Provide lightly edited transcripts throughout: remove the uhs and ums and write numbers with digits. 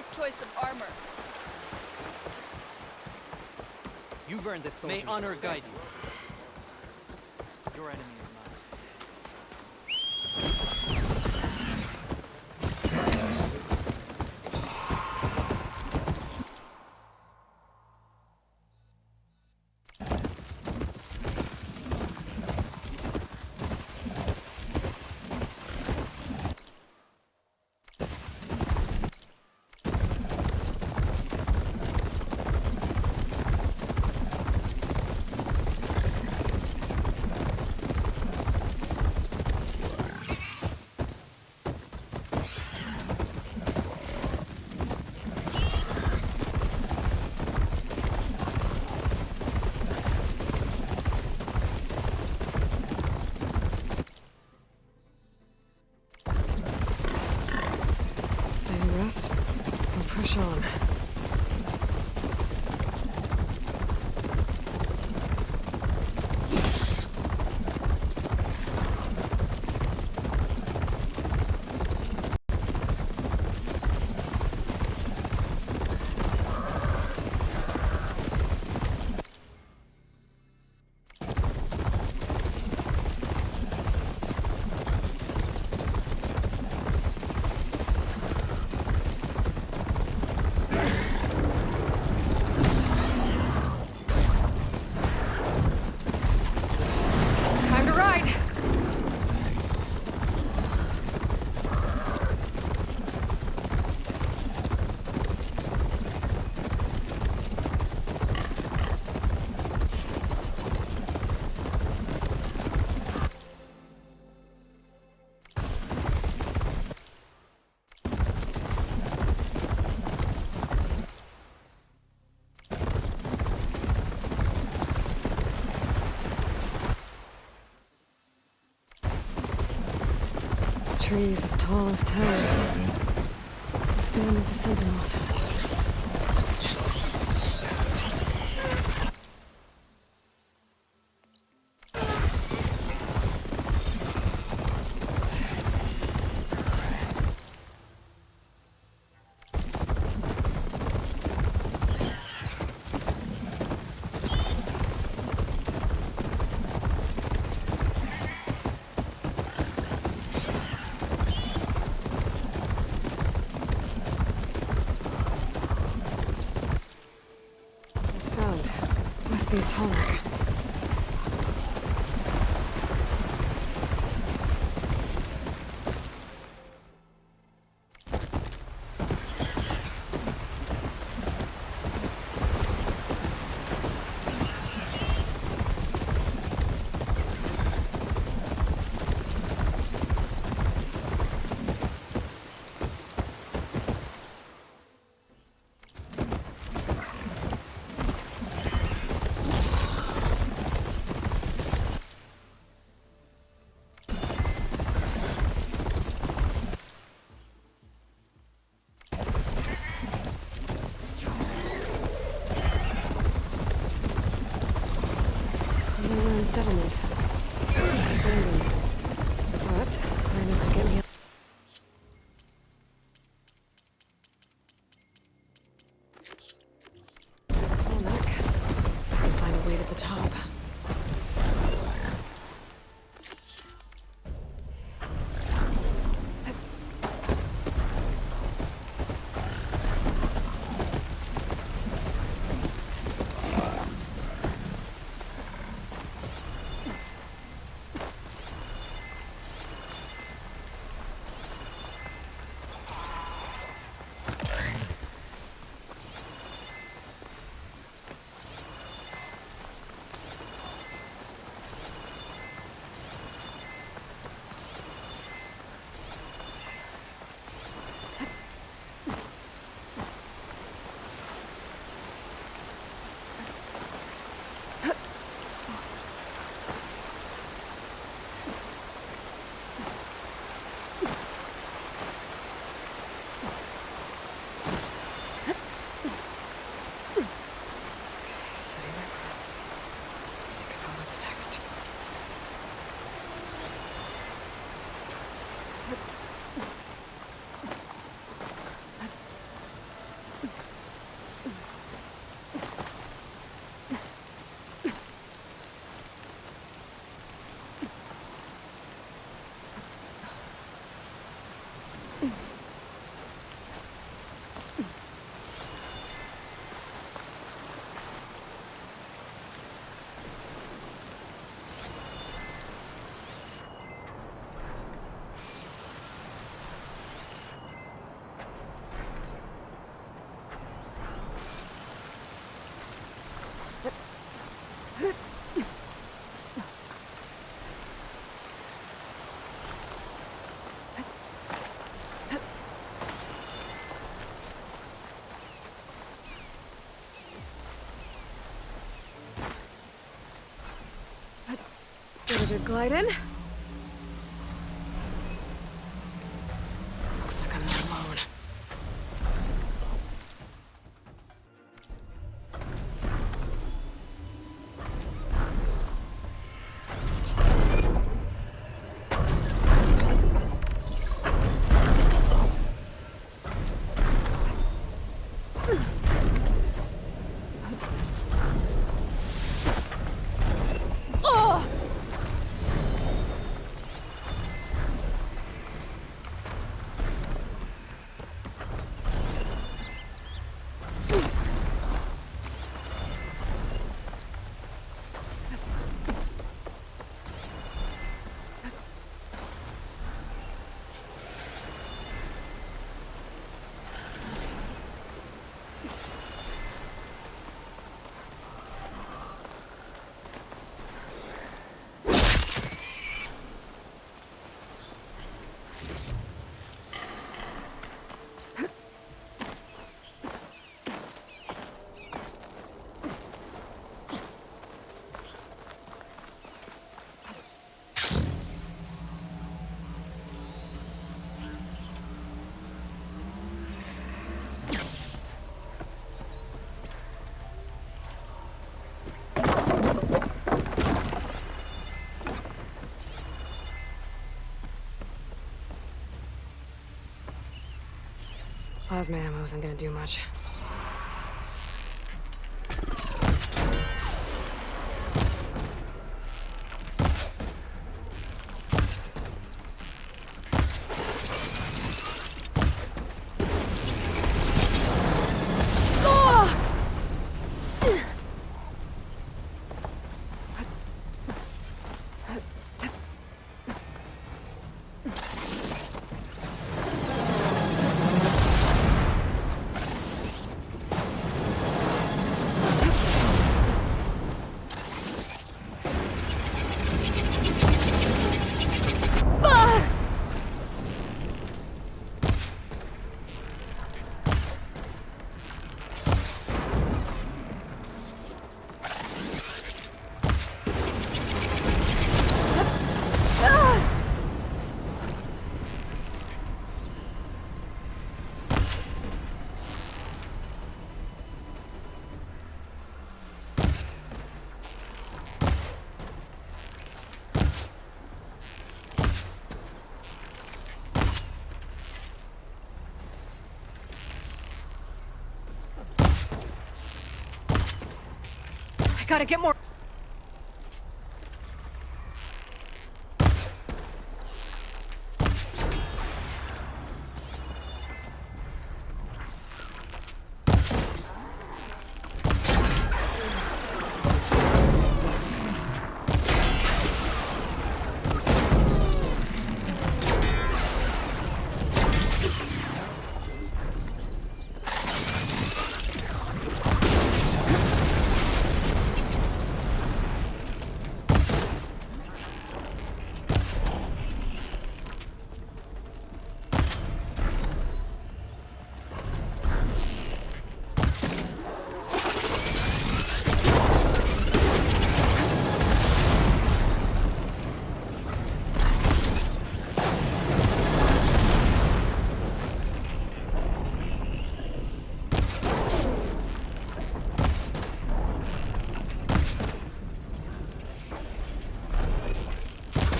Nice choice of armor. You've earned this soldier's May honor respect. guide you. Your enemy is mine. Stay in rest and push on. Time to ride! Trees as tall as towers. The stand of the sentinels. That sound must be a Tallneck. Inland settlement. It's abandoned. But far enough to get me. Tallneck. I can find a way to the top. to glide in. Looks like I'm not alone. Plasma ammo isn't gonna do much. Gotta get more.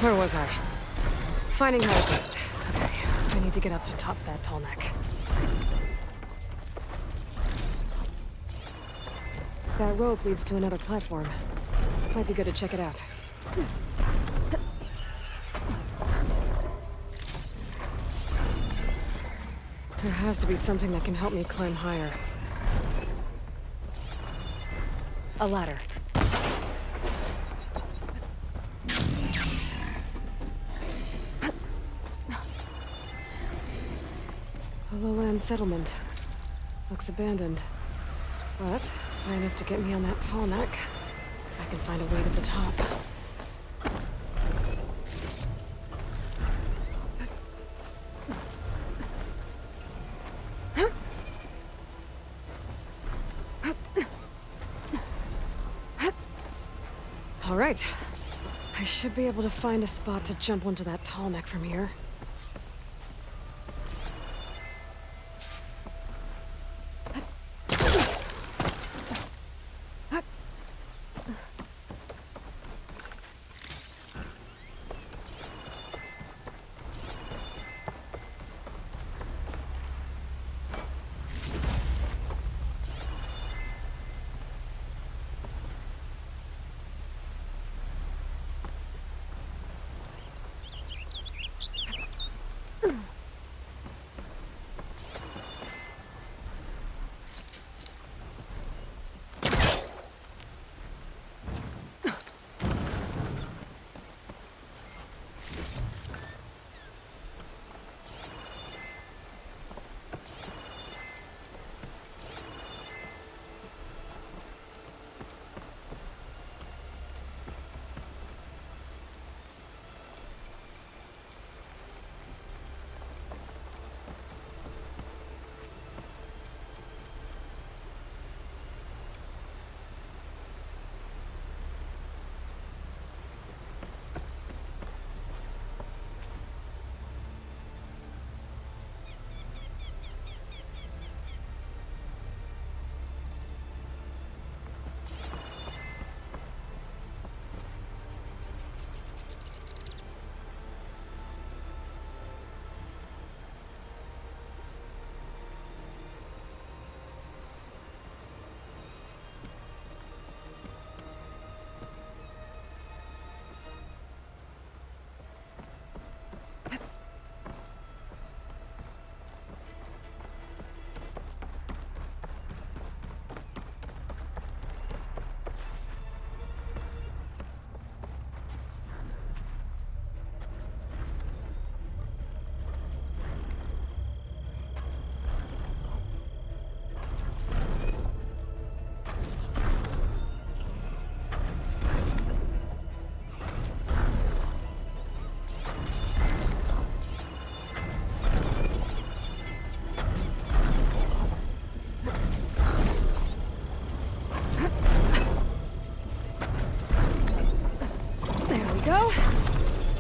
Where was I? Finding how to... Okay, I need to get up to top that tall neck. That rope leads to another platform. Might be good to check it out. There has to be something that can help me climb higher. A ladder. A lowland settlement. Looks abandoned. But high enough to get me on that tall neck. If I can find a way to the top. All right. I should be able to find a spot to jump onto that tall neck from here.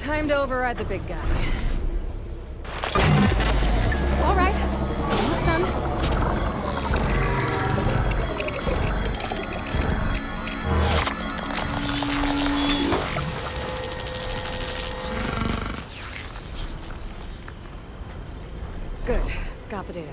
Time to override the big guy. All right, almost done. Good, got the data.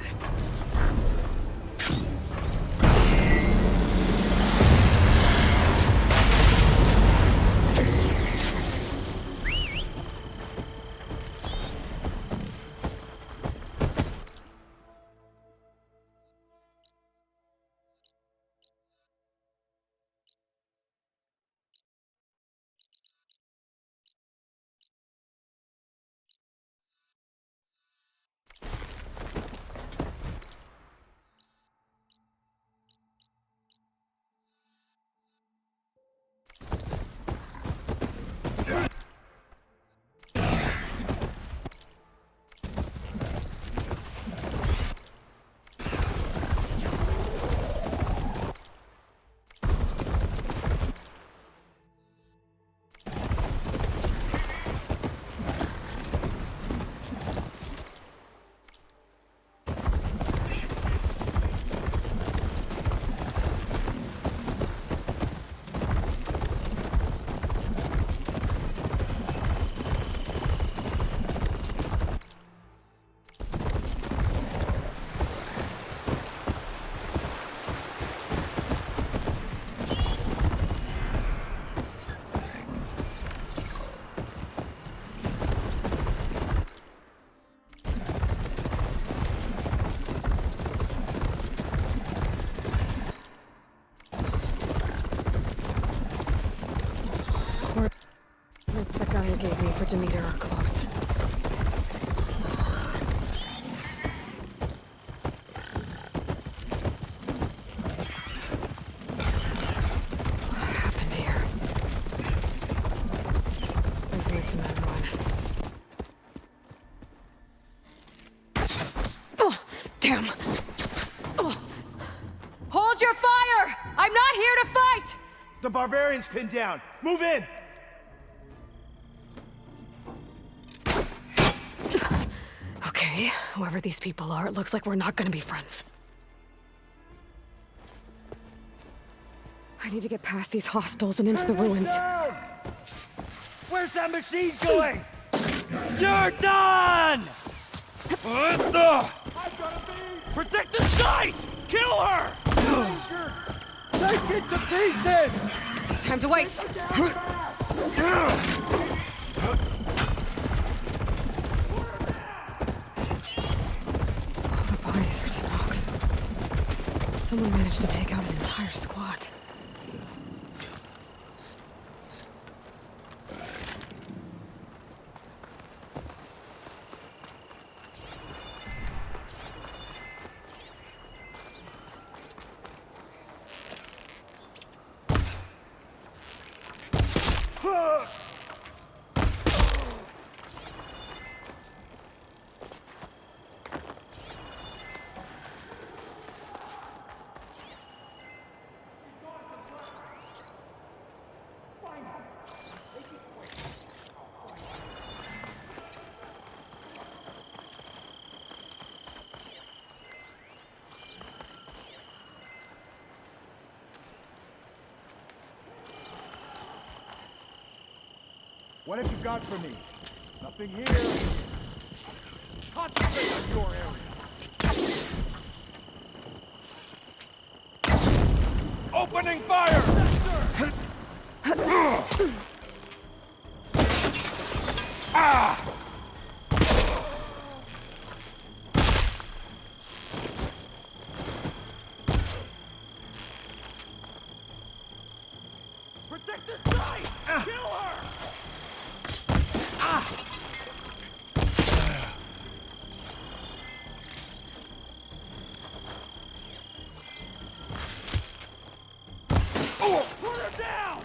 Gave me for Demeter are close. What happened here? There's lights in that one. Oh, damn! Oh. Hold your fire! I'm not here to fight! The barbarian's pinned down. Move in! Whoever these people are, it looks like we're not gonna be friends. I need to get past these hostels and into the ruins. Down! Where's that machine going? You're done! What the? Protect the site! Kill her! Take it to pieces! Time to waste! All the bodies are Tennox. Someone managed to take out an entire squad. What have you got for me? Nothing here. Concentrate on your area. Opening fire! Ah! Protect the site! Kill her! Ah! Oh! Put her down!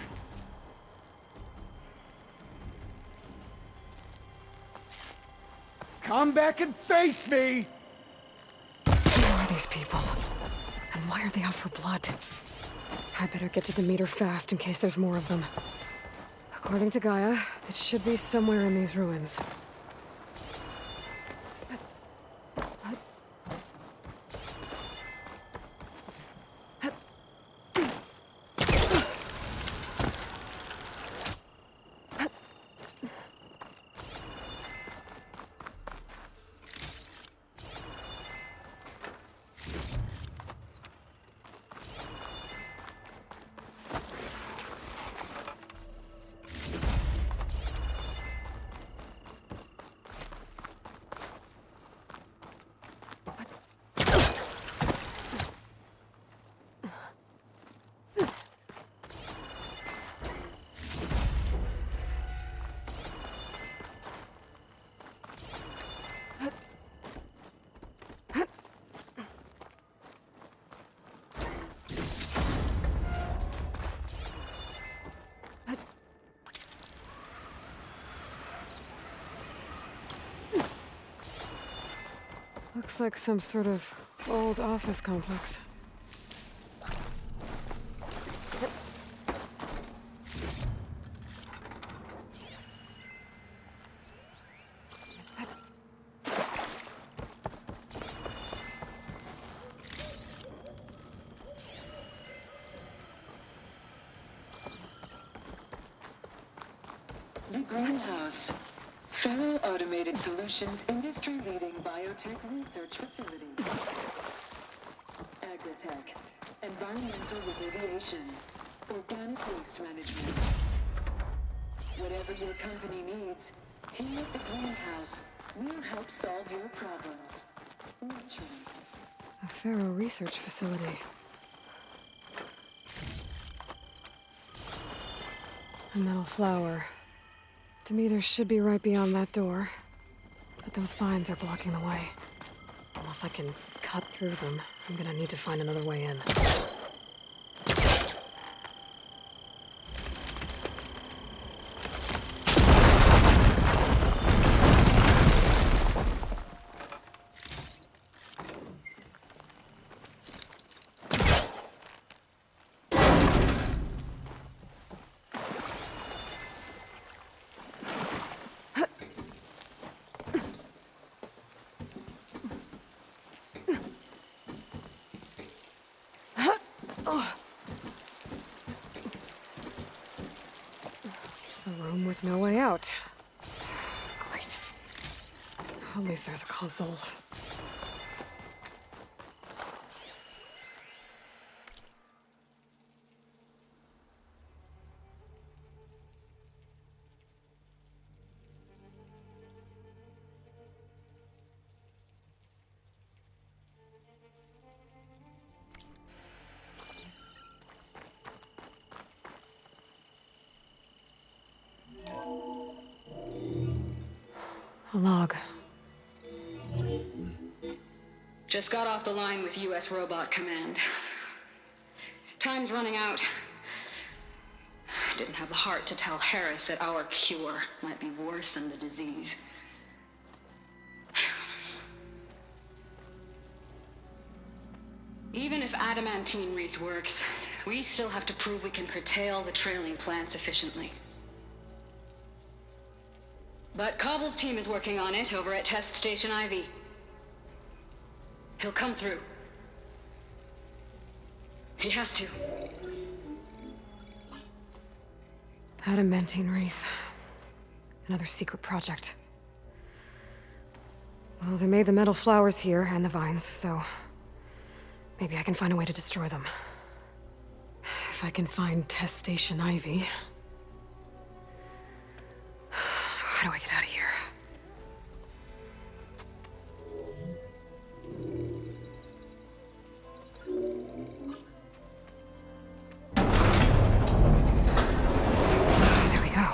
Come back and face me! Who are these people? And why are they out for blood? I better get to Demeter fast in case there's more of them. According to Gaia, it should be somewhere in these ruins. Looks like some sort of old office complex. The Greenhouse. Faro Automated Solutions industry-leading biotech research facility. Agritech. Environmental remediation. Organic waste management. Whatever your company needs, here at the Greenhouse, we'll help solve your problems. Naturally. A Faro research facility. A metal flower. Demeter should be right beyond that door. But those vines are blocking the way. Unless I can cut through them, I'm gonna need to find another way in. A room with no way out. Great. At least there's a console. A log. Just got off the line with U.S. Robot Command. Time's running out. Didn't have the heart to tell Harris that our cure might be worse than the disease. Even if adamantine wreath works, we still have to prove we can curtail the trailing plants efficiently. But Cobble's team is working on it over at Test Station Ivy. He'll come through. He has to. Adamantine wreath. Another secret project. Well, they made the metal flowers here and the vines, so maybe I can find a way to destroy them. If I can find Test Station Ivy. How do I get out of here? There we go.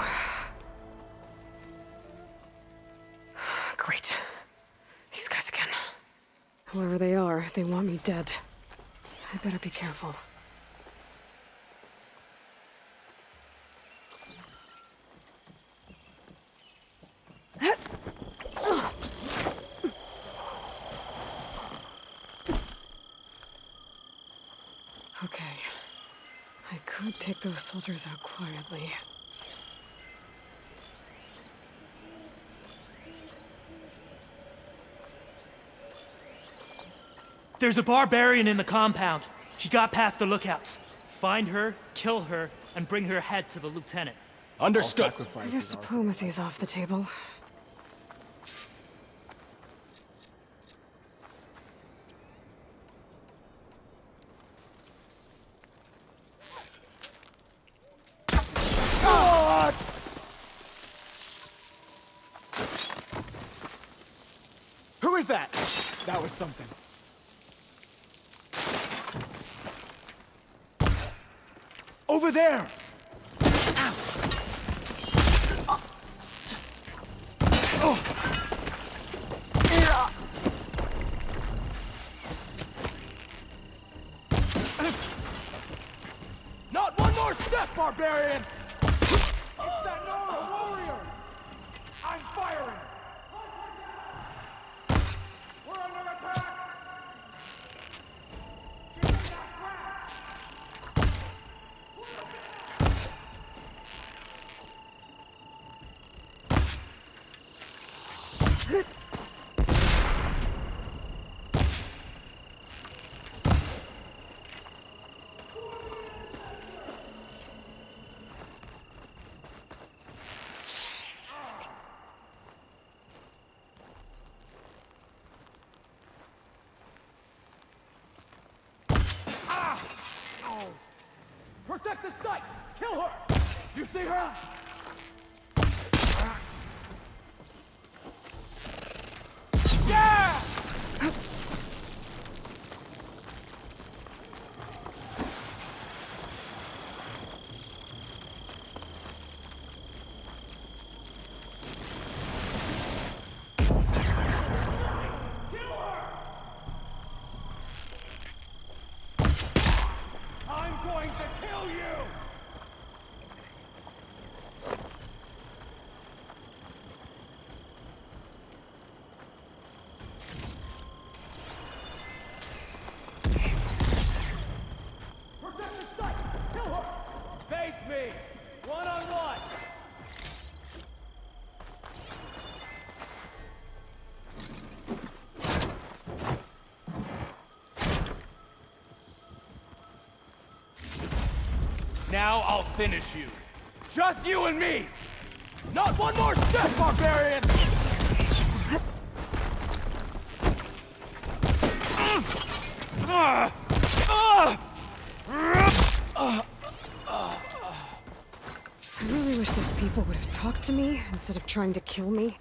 Great. These guys again. Whoever they are, they want me dead. I better be careful. Okay. I could take those soldiers out quietly. There's a barbarian in the compound. She got past the lookouts. Find her, kill her, and bring her head to the lieutenant. Understood. I guess diplomacy's off the table. Who is that? That was something. Over there! Ow. Oh. Not one more step, barbarian! It's that Nora warrior! I'm firing! We're under attack! Give me that crap! Protect the site! Kill her! You see her? Yeah! I'm going to kill you! Now I'll finish you. Just you and me! Not one more step, barbarian! I really wish those people would have talked to me instead of trying to kill me.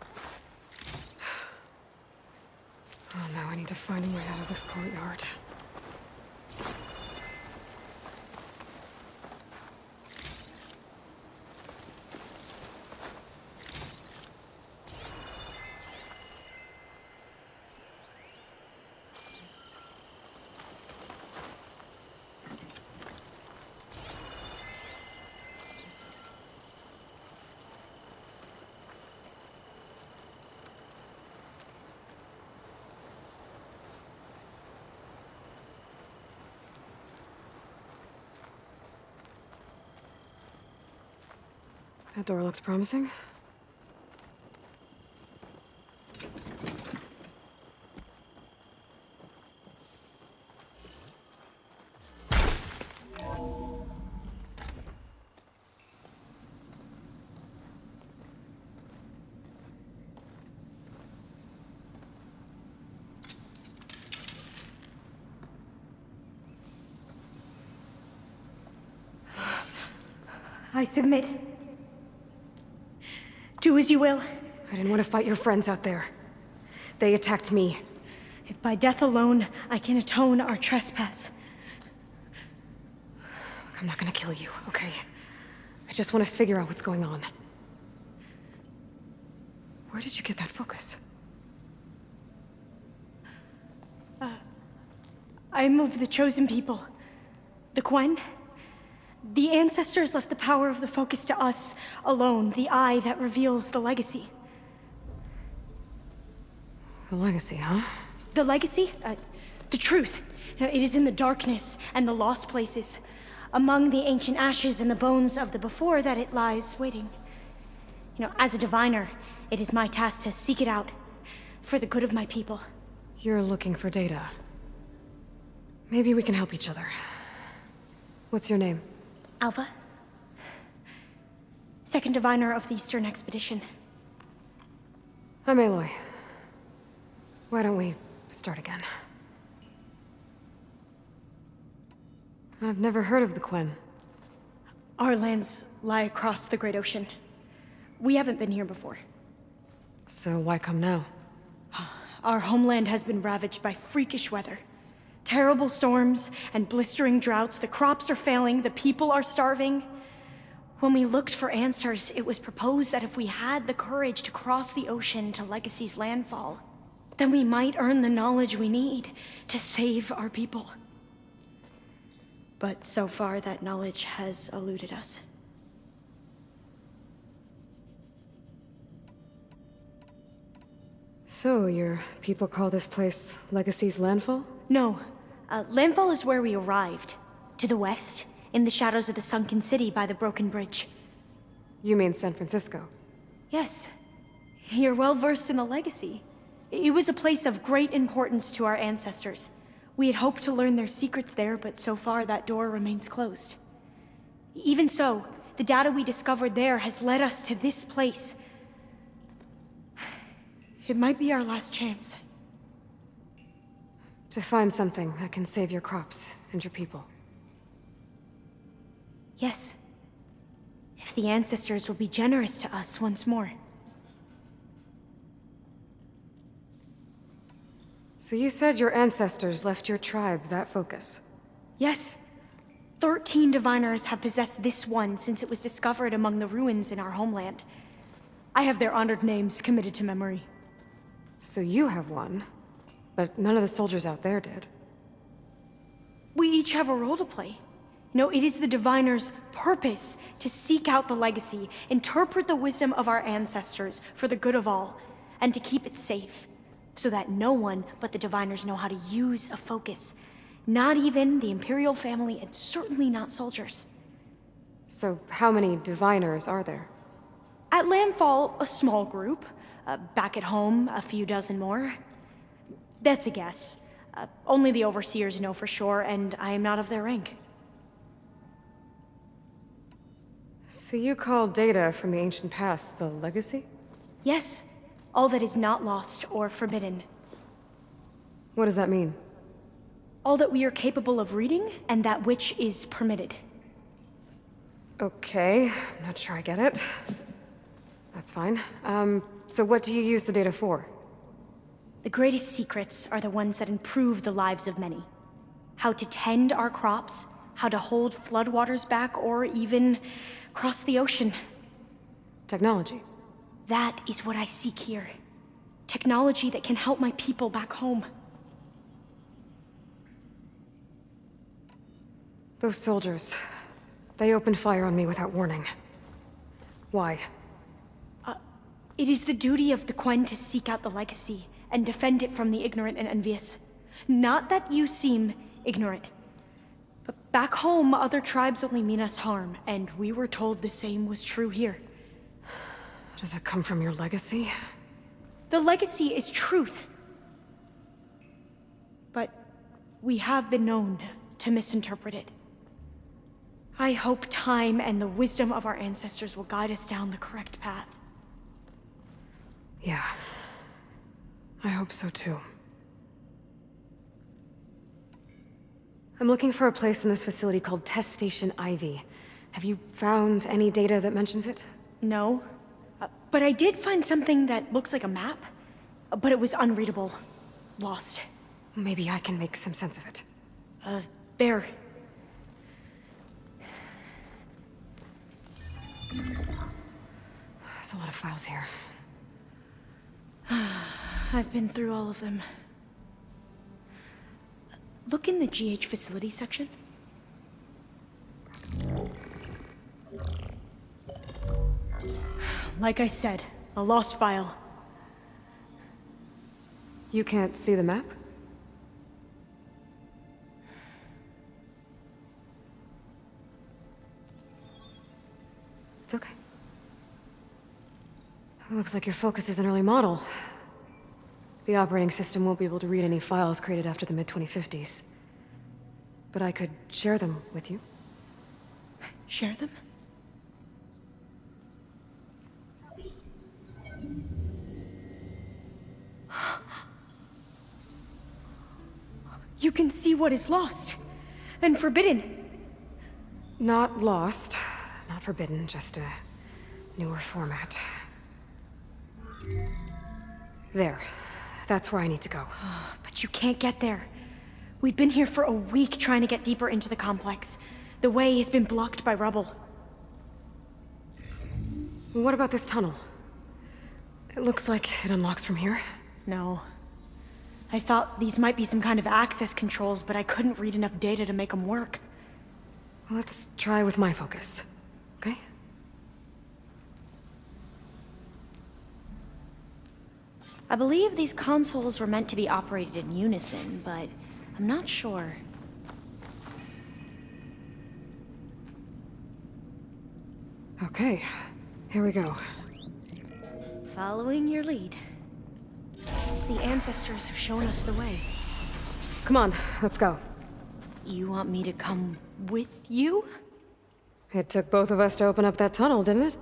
Oh, now I need to find a way out of this courtyard. That door looks promising. I submit. Do as you will. I didn't want to fight your friends out there. They attacked me. If by death alone I can atone our trespass. I'm not gonna kill you, okay? I just want to figure out what's going on. Where did you get that focus? I moved the chosen people. The Quen. The ancestors left the power of the focus to us alone, the eye that reveals the legacy. The legacy, huh? The legacy? The truth. It is in the darkness and the lost places, among the ancient ashes and the bones of the before that it lies waiting. As a diviner, it is my task to seek it out, for the good of my people. You're looking for data. Maybe we can help each other. What's your name? Alva. Second diviner of the Eastern Expedition. I'm Aloy. Why don't we start again? I've never heard of the Quen. Our lands lie across the Great Ocean. We haven't been here before. So why come now? Our homeland has been ravaged by freakish weather. Terrible storms and blistering droughts. The crops are failing, the people are starving. When we looked for answers, it was proposed that if we had the courage to cross the ocean to Legacy's landfall, then we might earn the knowledge we need to save our people. But so far, that knowledge has eluded us. So, your people call this place Legacy's landfall? No. Landfall is where we arrived. To the west, in the shadows of the sunken city by the broken bridge. You mean San Francisco? Yes. You're well versed in the legacy. It was a place of great importance to our ancestors. We had hoped to learn their secrets there, but so far that door remains closed. Even so, the data we discovered there has led us to this place. It might be our last chance. To find something that can save your crops and your people. Yes. If the ancestors will be generous to us once more. So you said your ancestors left your tribe that focus? Yes. 13 diviners have possessed this one since it was discovered among the ruins in our homeland. I have their honored names committed to memory. So you have one, but none of the soldiers out there did. We each have a role to play. It is the diviner's purpose to seek out the legacy, interpret the wisdom of our ancestors for the good of all, and to keep it safe, so that no one but the diviners know how to use a focus. Not even the Imperial family, and certainly not soldiers. So how many diviners are there? At Landfall, a small group. Back at home, a few dozen more. That's a guess. Only the overseers know for sure, and I am not of their rank. So you call data from the ancient past the legacy? Yes, all that is not lost or forbidden. What does that mean? All that we are capable of reading, and that which is permitted. Okay, I'm not sure I get it. That's fine. So what do you use the data for? The greatest secrets are the ones that improve the lives of many. How to tend our crops, how to hold floodwaters back, or even cross the ocean. Technology. That is what I seek here. Technology that can help my people back home. Those soldiers, they opened fire on me without warning. Why? It is the duty of the Quen to seek out the legacy and defend it from the ignorant and envious. Not that you seem ignorant. But back home, other tribes only mean us harm, and we were told the same was true here. Does that come from your legacy? The legacy is truth. But we have been known to misinterpret it. I hope time and the wisdom of our ancestors will guide us down the correct path. Yeah. I hope so too. I'm looking for a place in this facility called Test Station Ivy. Have you found any data that mentions it? No. But I did find something that looks like a map. But it was unreadable. Lost. Maybe I can make some sense of it. There. There's a lot of files here. I've been through all of them. Look in the GH facility section. Like I said, a lost file. You can't see the map? It's okay. It looks like your focus is an early model. The operating system won't be able to read any files created after the mid-2050s. But I could share them with you. Share them? You can see what is lost and forbidden. Not lost, not forbidden, just a newer format. There. That's where I need to go. But you can't get there. We've been here for a week trying to get deeper into the complex. The way has been blocked by rubble. What about this tunnel? It looks like it unlocks from here. No. I thought these might be some kind of access controls, but I couldn't read enough data to make them work. Let's try with my focus, okay? I believe these consoles were meant to be operated in unison, but I'm not sure. Okay, here we go. Following your lead. The ancestors have shown us the way. Come on, let's go. You want me to come with you? It took both of us to open up that tunnel, didn't it?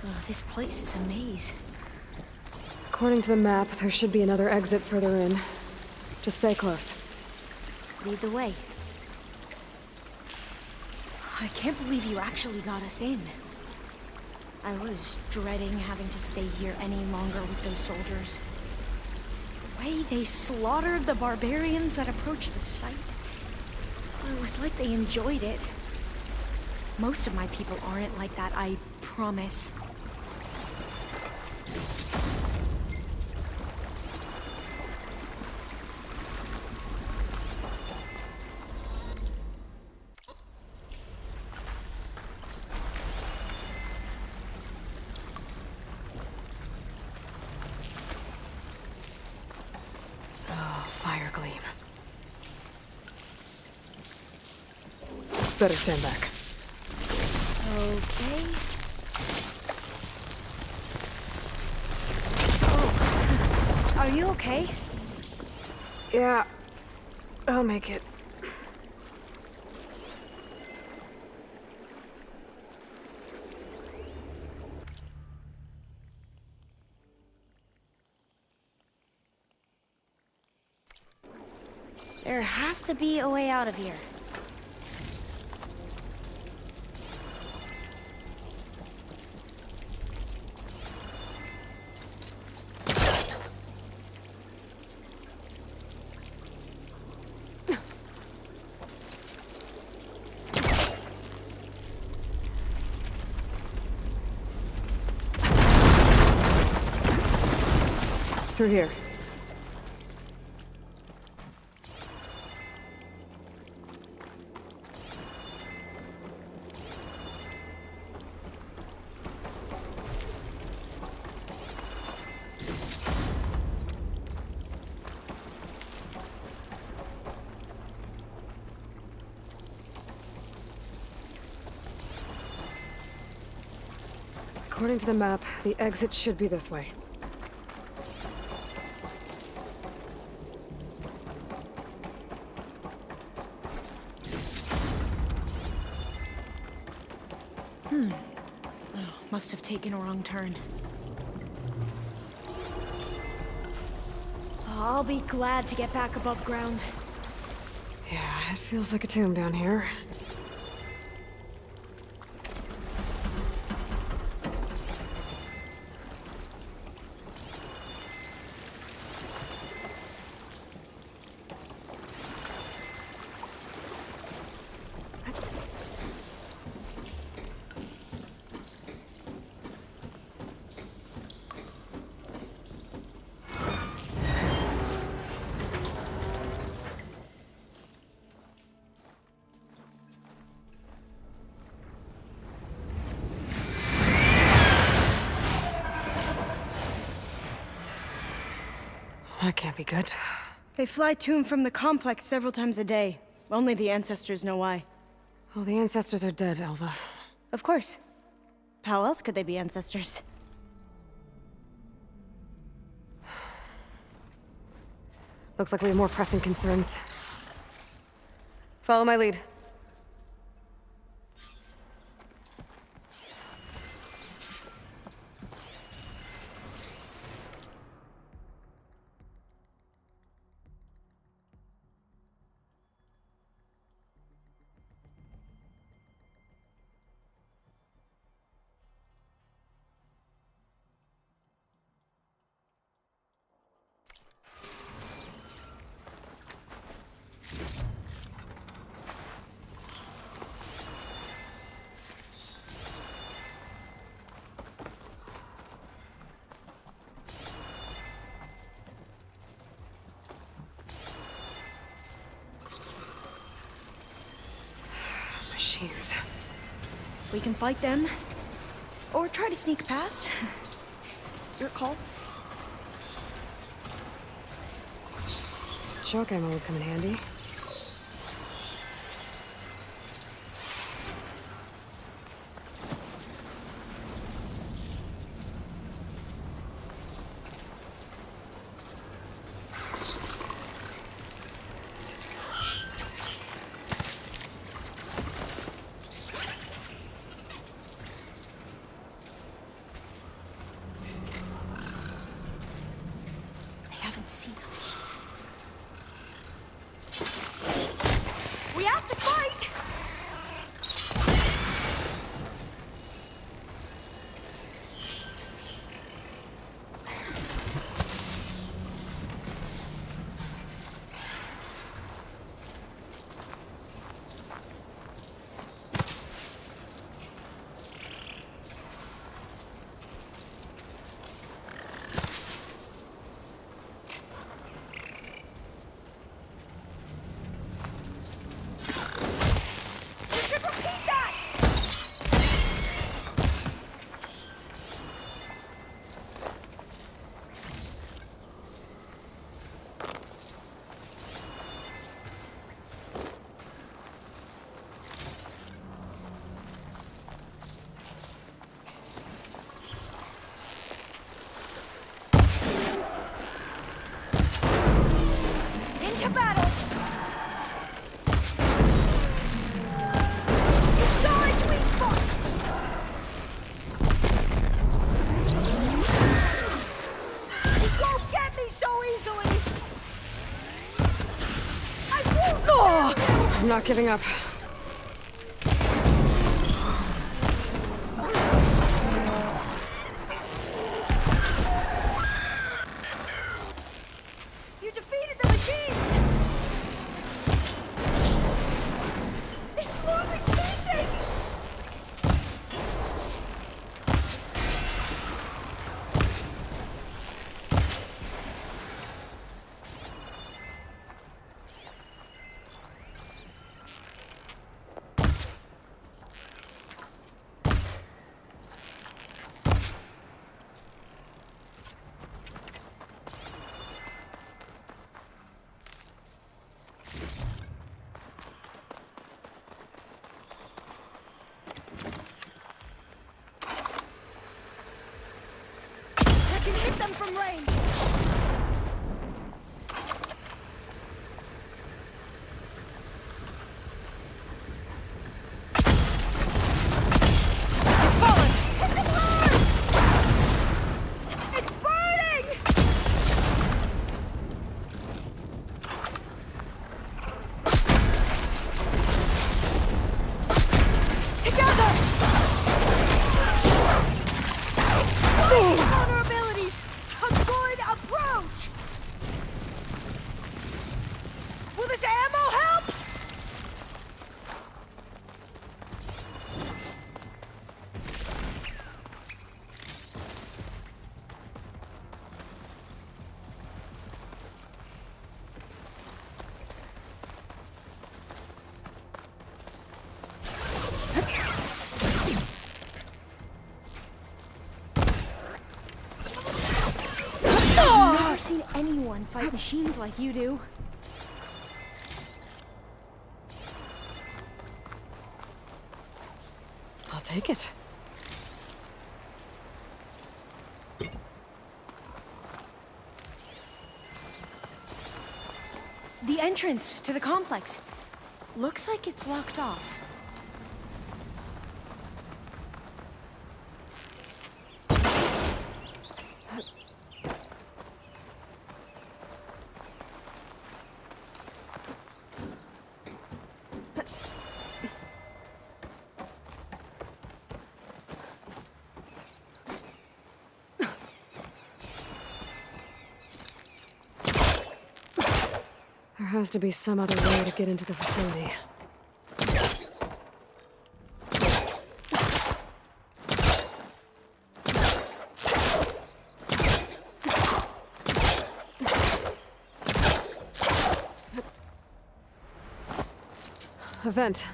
Oh, this place is a maze. According to the map, there should be another exit further in. Just stay close. Lead the way. I can't believe you actually got us in. I was dreading having to stay here any longer with those soldiers. The way they slaughtered the barbarians that approached the site. It was like they enjoyed it. Most of my people aren't like that, I promise. Fire gleam. Better stand back. Okay. Oh, are you okay? Yeah, I'll make it. There has to be a way out of here. Through here. According to the map, the exit should be this way. Must have taken a wrong turn. I'll be glad to get back above ground. Yeah, it feels like a tomb down here. That can't be good. They fly to and from the complex several times a day. Only the ancestors know why. Well, the ancestors are dead, Elva. Of course. How else could they be ancestors? Looks like we have more pressing concerns. Follow my lead. Machines. We can fight them. Or try to sneak past. Your call. Shock ammo would come in handy. They haven't seen us. We have to fight! I'm not giving up. You defeated the machines! It's losing pieces! I can hit them from range! It's fallen! Hit them hard! It's burning! Together! Vulnerabilities! A good approach! Will this ammo help? I've never seen anyone fight machines like you do. I'll take it. The entrance to the complex. Looks like it's locked off. There has to be some other way to get into the facility. A vent.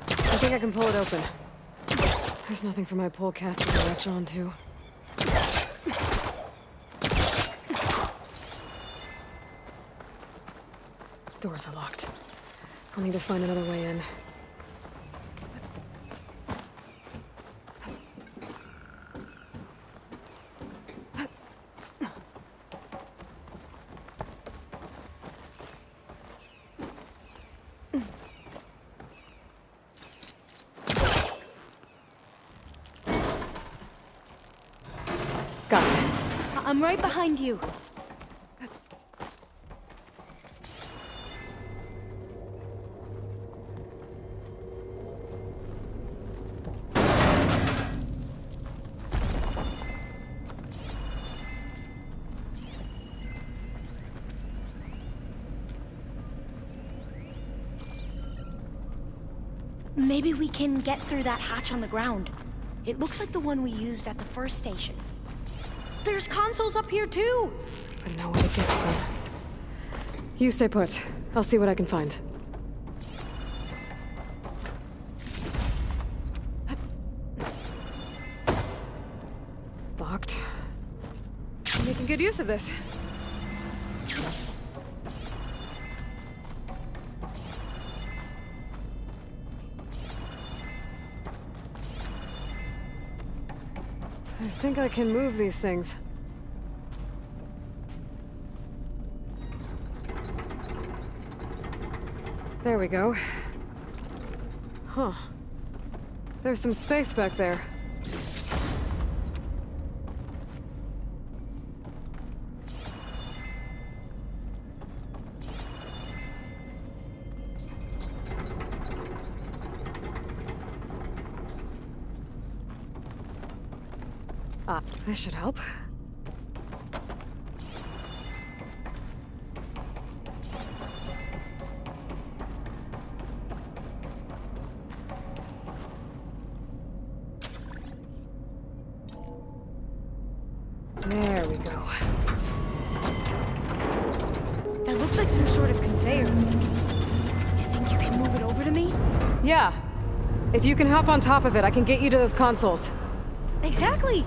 I think I can pull it open. There's nothing for my pole caster to latch onto. Doors are locked. I'll need to find another way in. Got it. I'm right behind you. Maybe we can get through that hatch on the ground. It looks like the one we used at the first station. There's consoles up here too! But no way to get to them. You stay put. I'll see what I can find. Locked. I'm making good use of this. I think I can move these things. There we go. Huh. There's some space back there. This should help. There we go. That looks like some sort of conveyor. You think you can move it over to me? Yeah. If you can hop on top of it, I can get you to those consoles. Exactly!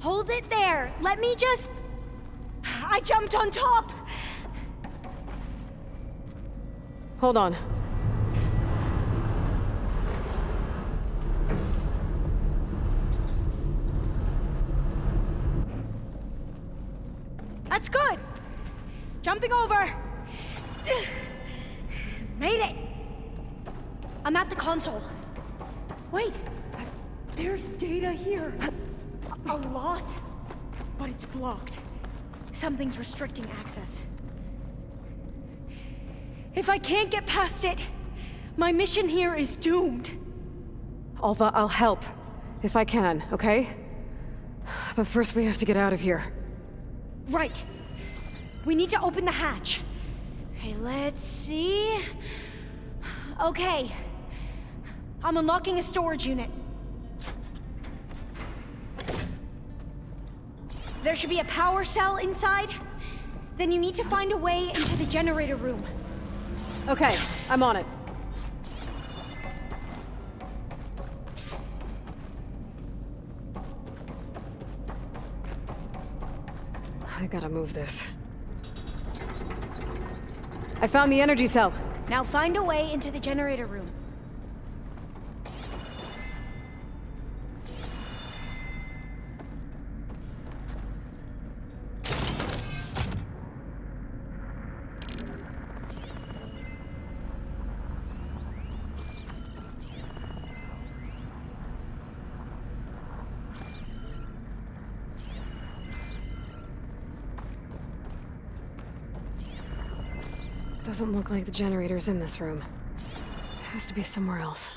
Hold it there! Let me just... I jumped on top! Hold on. That's good! Jumping over! Made it! I'm at the console. Wait, there's data here. A lot. But it's blocked. Something's restricting access. If I can't get past it, my mission here is doomed. Alva, I'll help. If I can, okay? But first we have to get out of here. Right. We need to open the hatch. Okay, let's see. Okay. I'm unlocking a storage unit. There should be a power cell inside. Then you need to find a way into the generator room. Okay, I'm on it. I gotta move this. I found the energy cell. Now find a way into the generator room. Doesn't look like the generator's in this room. It has to be somewhere else.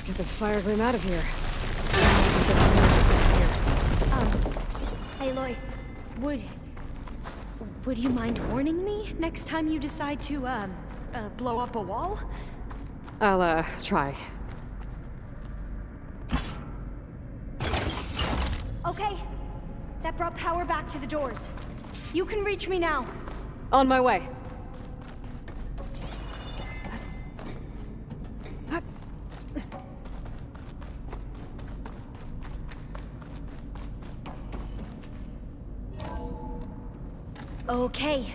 Get this fire gleam out of here. Hey, Aloy, would you mind warning me next time you decide to, blow up a wall? I'll, try. Okay. That brought power back to the doors. You can reach me now. On my way. Okay.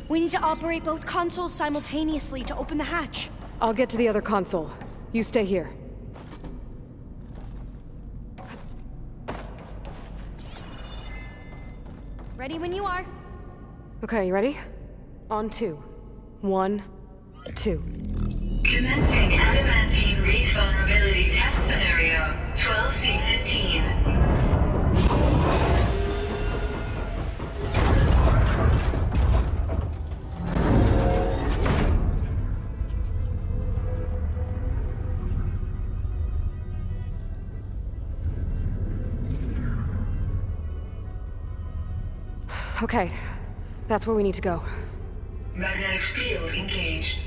We need to operate both consoles simultaneously to open the hatch. I'll get to the other console. You stay here. Ready when you are. Okay, you ready? On 2. 1, 2. Commencing adamantine wraith vulnerability test scenario 12C15. Okay, that's where we need to go. Magnetic field engaged.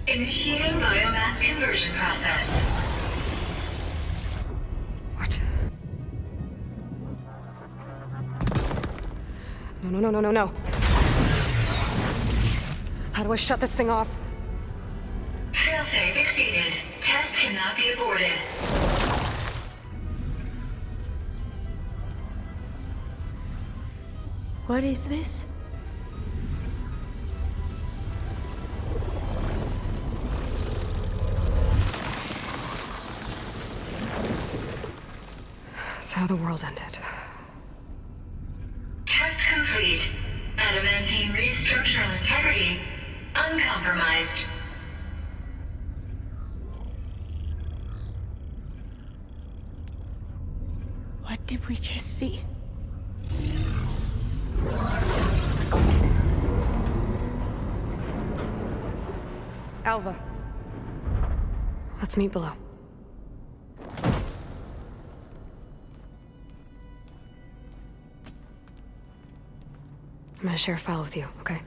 Initiating biomass conversion process. What? No. How do I shut this thing off? Failsafe exceeded. Test cannot be aborted. What is this? It's how the world ended. Test complete. Adamantine reed structural integrity uncompromised. What did we just see? Alva. Let's meet below. I'm gonna share a file with you, okay?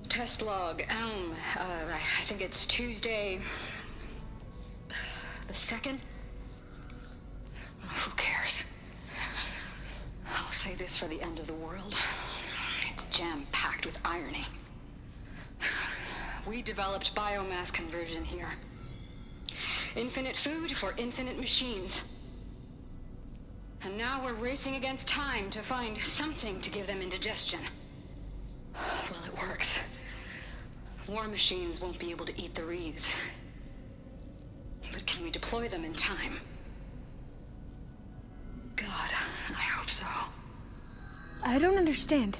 Test log, Elm. I think it's Tuesday... the 2nd? Who cares? I'll say this for the end of the world. It's jam-packed with irony. We developed biomass conversion here. Infinite food for infinite machines. And now we're racing against time to find something to give them indigestion. Well, it works. War machines won't be able to eat the wreaths. But can we deploy them in time? God, I hope so. I don't understand.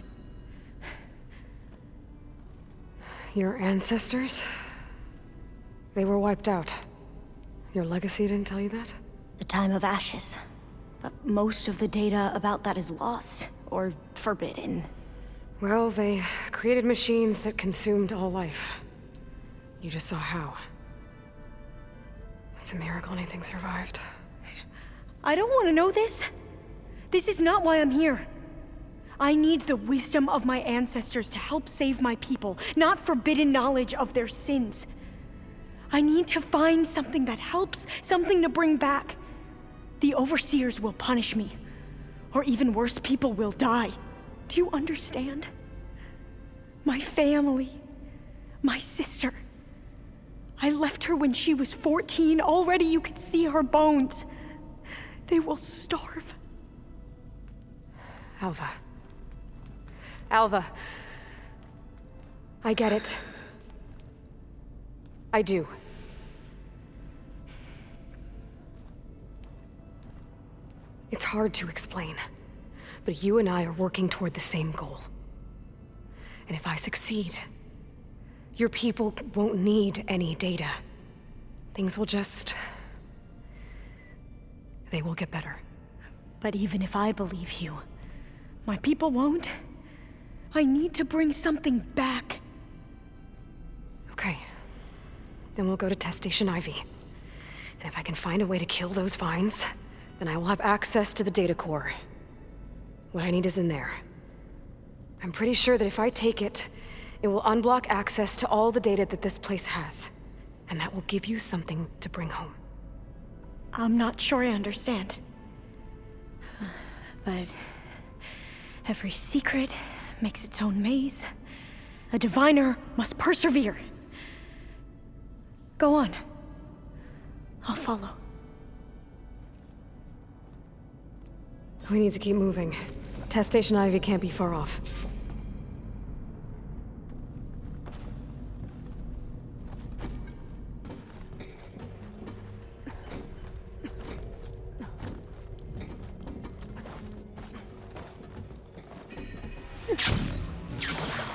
Your ancestors? They were wiped out. Your legacy didn't tell you that? The time of ashes. But most of the data about that is lost, or forbidden. Well, they created machines that consumed all life. You just saw how. It's a miracle anything survived. I don't want to know this. This is not why I'm here. I need the wisdom of my ancestors to help save my people, not forbidden knowledge of their sins. I need to find something that helps, something to bring back. The overseers will punish me. Or even worse, people will die. Do you understand? My family, my sister. I left her when she was 14. Already you could see her bones. They will starve. Alva. Alva. I get it. I do. It's hard to explain, but you and I are working toward the same goal. And if I succeed, your people won't need any data. Things will just... they will get better. But even if I believe you, my people won't. I need to bring something back. Okay. Then we'll go to Test Station Ivy. And if I can find a way to kill those vines, then I will have access to the data core. What I need is in there. I'm pretty sure that if I take it, it will unblock access to all the data that this place has. And that will give you something to bring home. I'm not sure I understand. But every secret makes its own maze. A diviner must persevere. Go on. I'll follow. We need to keep moving. Test Station Ivy can't be far off.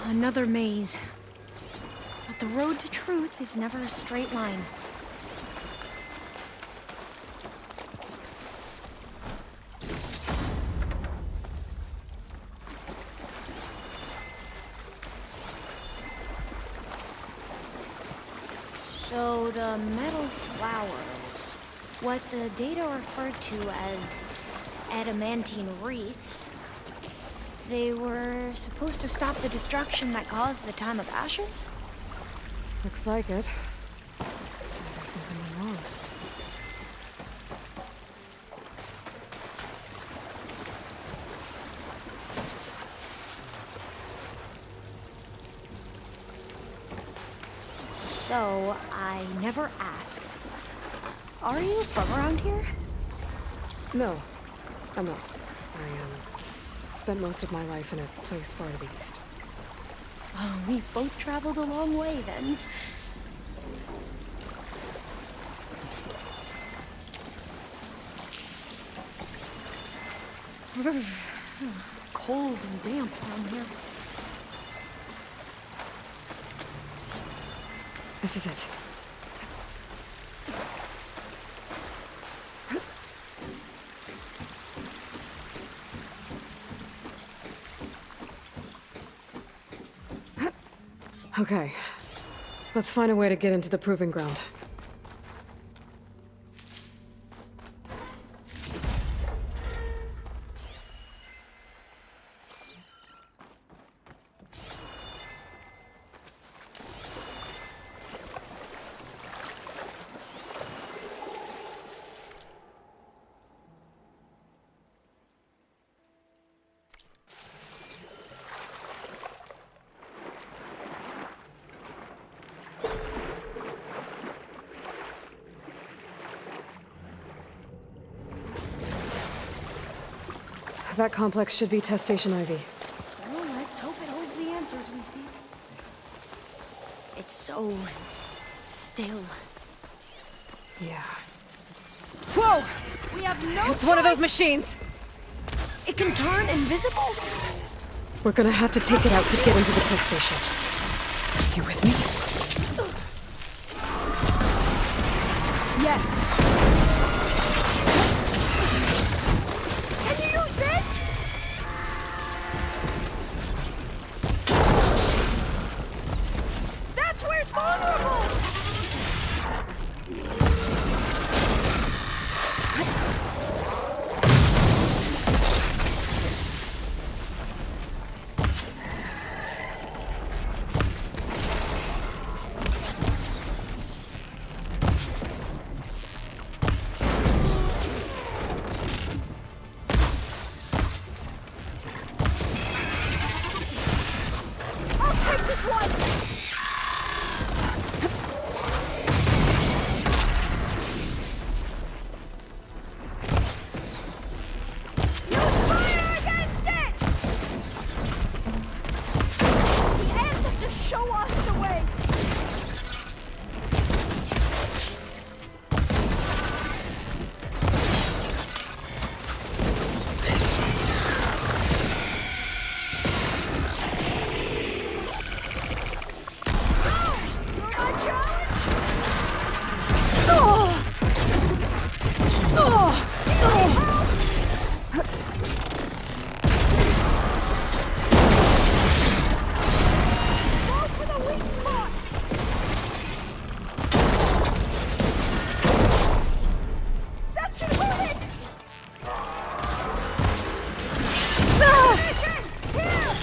Another maze. But the road to truth is never a straight line. So the metal flowers, what the data referred to as adamantine wreaths, they were supposed to stop the destruction that caused the time of ashes? Looks like it. There's something wrong. So, I never asked. Are you from around here? No, I'm not. I spent most of my life in a place far to the east. Oh, we both traveled a long way then. Cold and damp down here. This is it. Okay. Let's find a way to get into the proving ground. That complex should be Test Station Ivy. Well, let's hope it holds the answers we seek. It's so still. Yeah. Whoa! We have no It's one of those machines! It can turn invisible? We're gonna have to take it out to get into the test station. You with me? Yes. Can you use this? That's where it's vulnerable! I'll take this one! Use fire against it! The ancestors show us the way! You're my challenge? Oh! Oh! Oh! Go for the weak spot! That should hurt it! Here!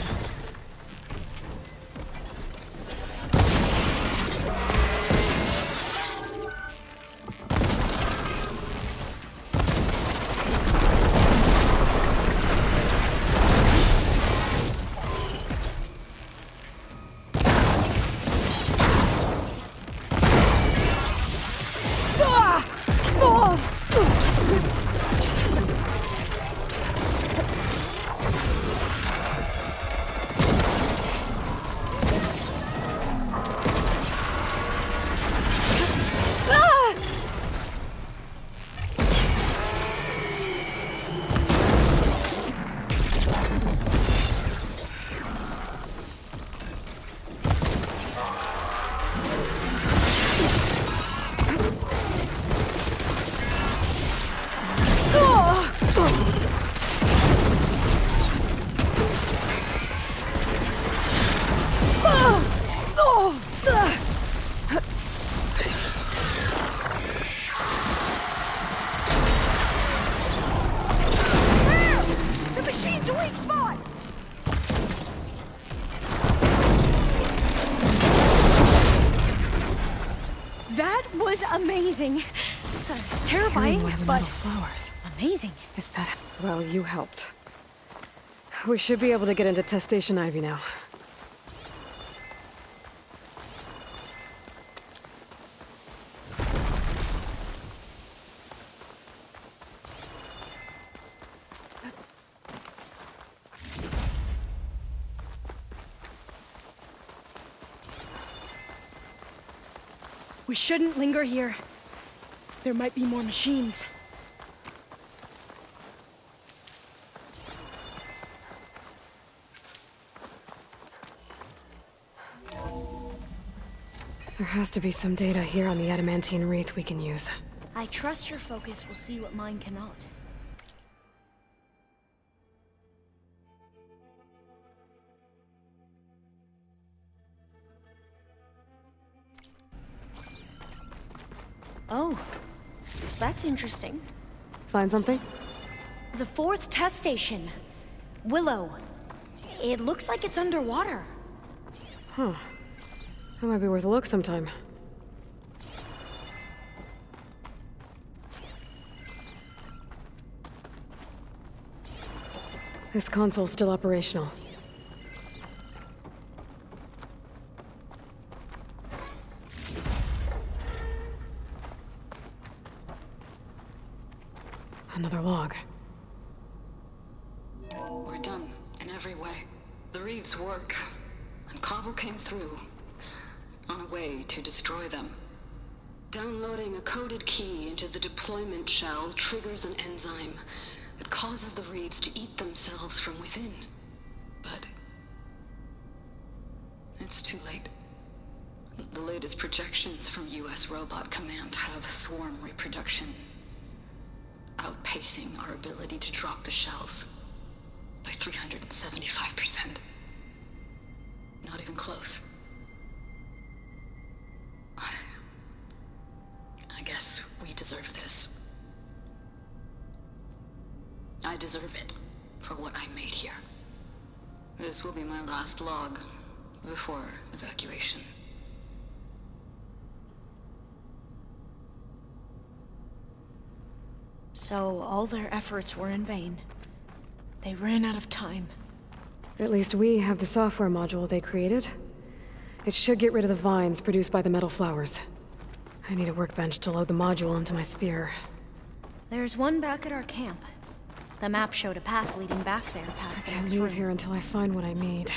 The machine's a weak spot! That was amazing. Terrifying, One of the but metal flowers. amazing. Is that... Well, you helped. We should be able to get into Test Station Ivy now. We shouldn't linger here. There might be more machines. There has to be some data here on the adamantine wreath we can use. I trust your focus will see what mine cannot. Oh, that's interesting. Find something? The 4th test station. Willow. It looks like it's underwater. Huh. That might be worth a look sometime. This console's still operational. Another log. We're done, in every way. The wreaths work, and Cobble came through, on a way to destroy them. Downloading a coded key into the deployment shell triggers an enzyme that causes the wreaths to eat themselves from within. But it's too late. The latest projections from US Robot Command have swarm reproduction, outpacing our ability to drop the shells by 375%. Not even close. I guess we deserve this. I deserve it for what I made here. This will be my last log before evacuation. So all their efforts were in vain. They ran out of time. At least we have the software module they created. It should get rid of the vines produced by the metal flowers. I need a workbench to load the module into my spear. There's one back at our camp. The map showed a path leading back there past the Can't next leave room. here until I find what I need.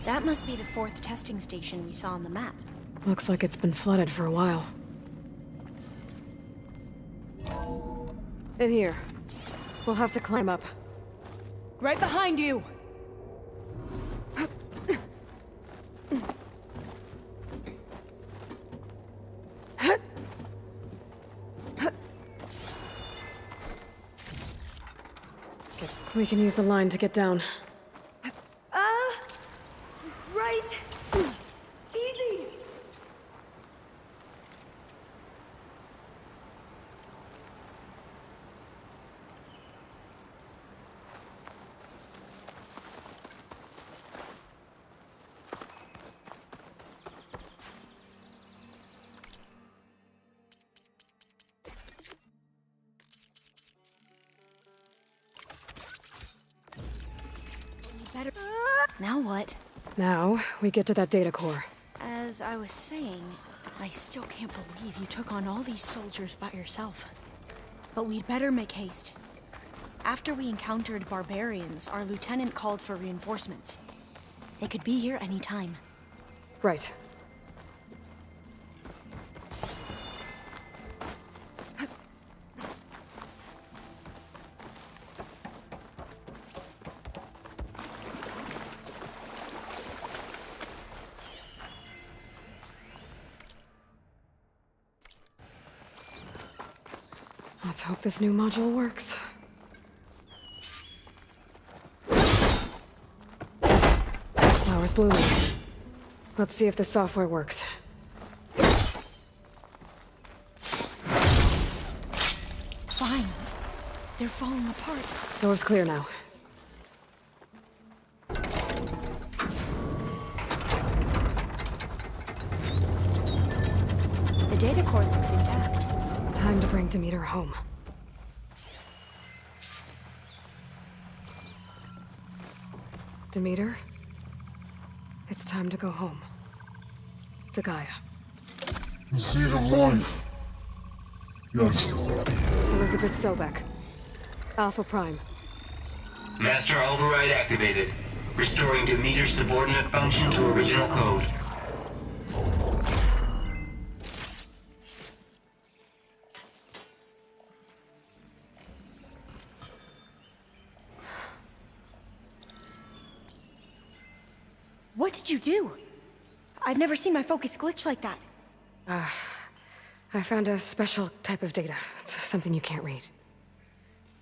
That must be the 4th testing station we saw on the map. Looks like it's been flooded for a while. In here. We'll have to climb up. Right behind you! We can use the line to get down. Right! Easy! Better. Now what? Now, we get to that data core. As I was saying, I still can't believe you took on all these soldiers by yourself. But we'd better make haste. After we encountered barbarians, our lieutenant called for reinforcements. They could be here any time. Right. Let's hope this new module works. Flowers blooming. Let's see if the software works. Vines. They're falling apart. Door's clear now. The data core looks intact. Time to bring Demeter home. Demeter, it's time to go home. To Gaia. The seed of life. Yes. Elizabeth Sobek. Alpha Prime. Master override activated. Restoring Demeter's subordinate function to original code. What did you do? I've never seen my focus glitch like that. I found a special type of data. It's something you can't read.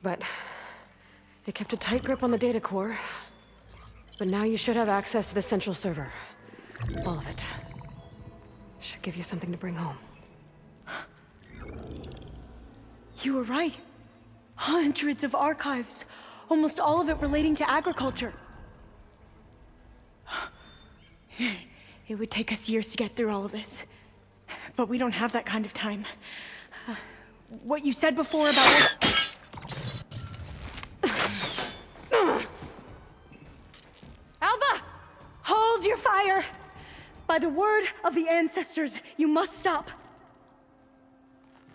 But it kept a tight grip on the data core. But now you should have access to the central server. All of it. Should give you something to bring home. You were right. Hundreds of archives. Almost all of it relating to agriculture. It would take us years to get through all of this. But we don't have that kind of time. What you said before about... Alva! Hold your fire! By the word of the ancestors, you must stop.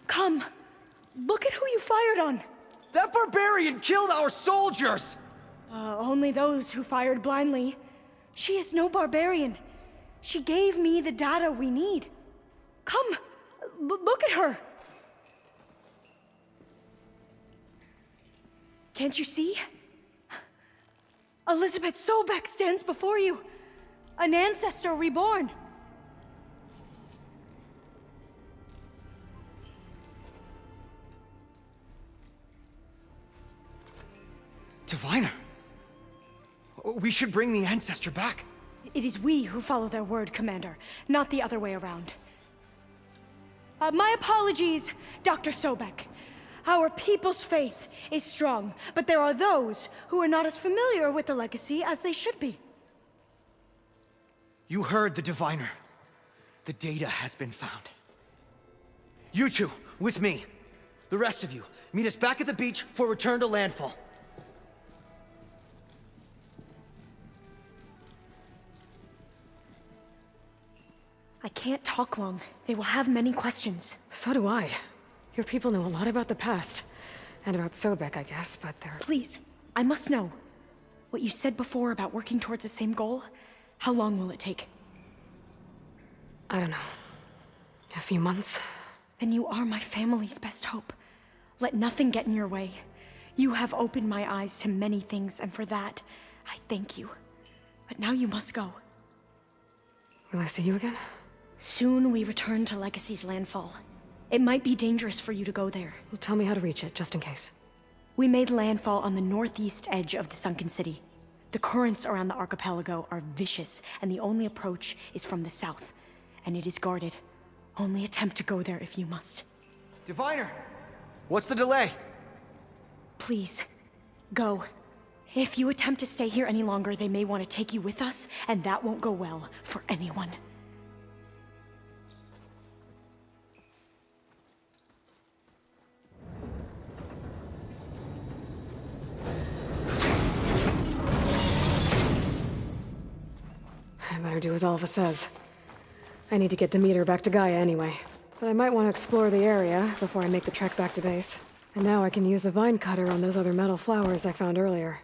Come. Look at who you fired on. That barbarian killed our soldiers! Only those who fired blindly. She is no barbarian. She gave me the data we need. Come, look at her. Can't you see? Elizabeth Sobek stands before you. An ancestor reborn. Diviner. We should bring the ancestor back. It is we who follow their word, Commander, not the other way around. My apologies, Dr. Sobek. Our people's faith is strong, but there are those who are not as familiar with the legacy as they should be. You heard the diviner. The data has been found. You two, with me. The rest of you, meet us back at the beach for return to landfall. I can't talk long. They will have many questions. So do I. Your people know a lot about the past. And about Sobek, I guess, but they're... Please, I must know. What you said before about working towards the same goal, how long will it take? I don't know. A few months? Then you are my family's best hope. Let nothing get in your way. You have opened my eyes to many things, and for that, I thank you. But now you must go. Will I see you again? Soon we return to Legacy's landfall. It might be dangerous for you to go there. Well, tell me how to reach it, just in case. We made landfall on the northeast edge of the sunken city. The currents around the archipelago are vicious, and the only approach is from the south. And it is guarded. Only attempt to go there if you must. Diviner! What's the delay? Please, go. If you attempt to stay here any longer, they may want to take you with us, and that won't go well for anyone. I better do as Alpha says. I need to get Demeter back to Gaia anyway. But I might want to explore the area before I make the trek back to base. And now I can use the vine cutter on those other metal flowers I found earlier.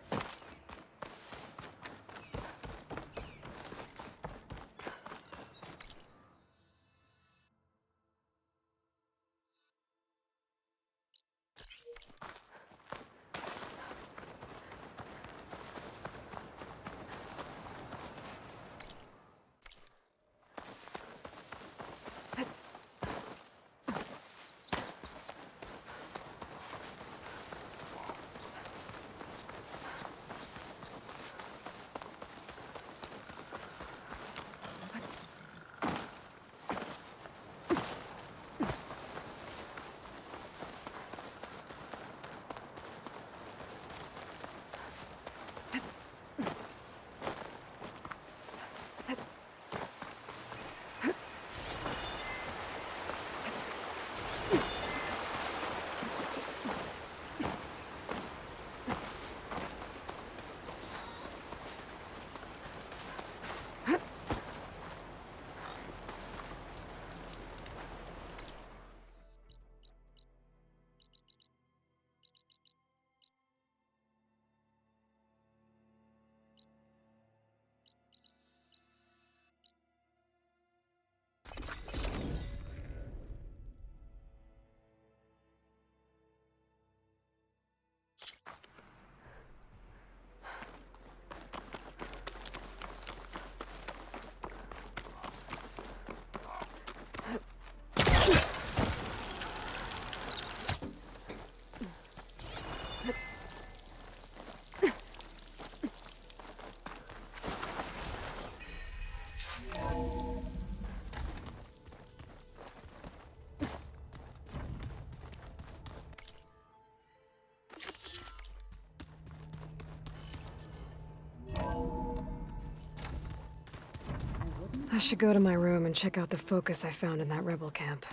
I should go to my room and check out the focus I found in that rebel camp.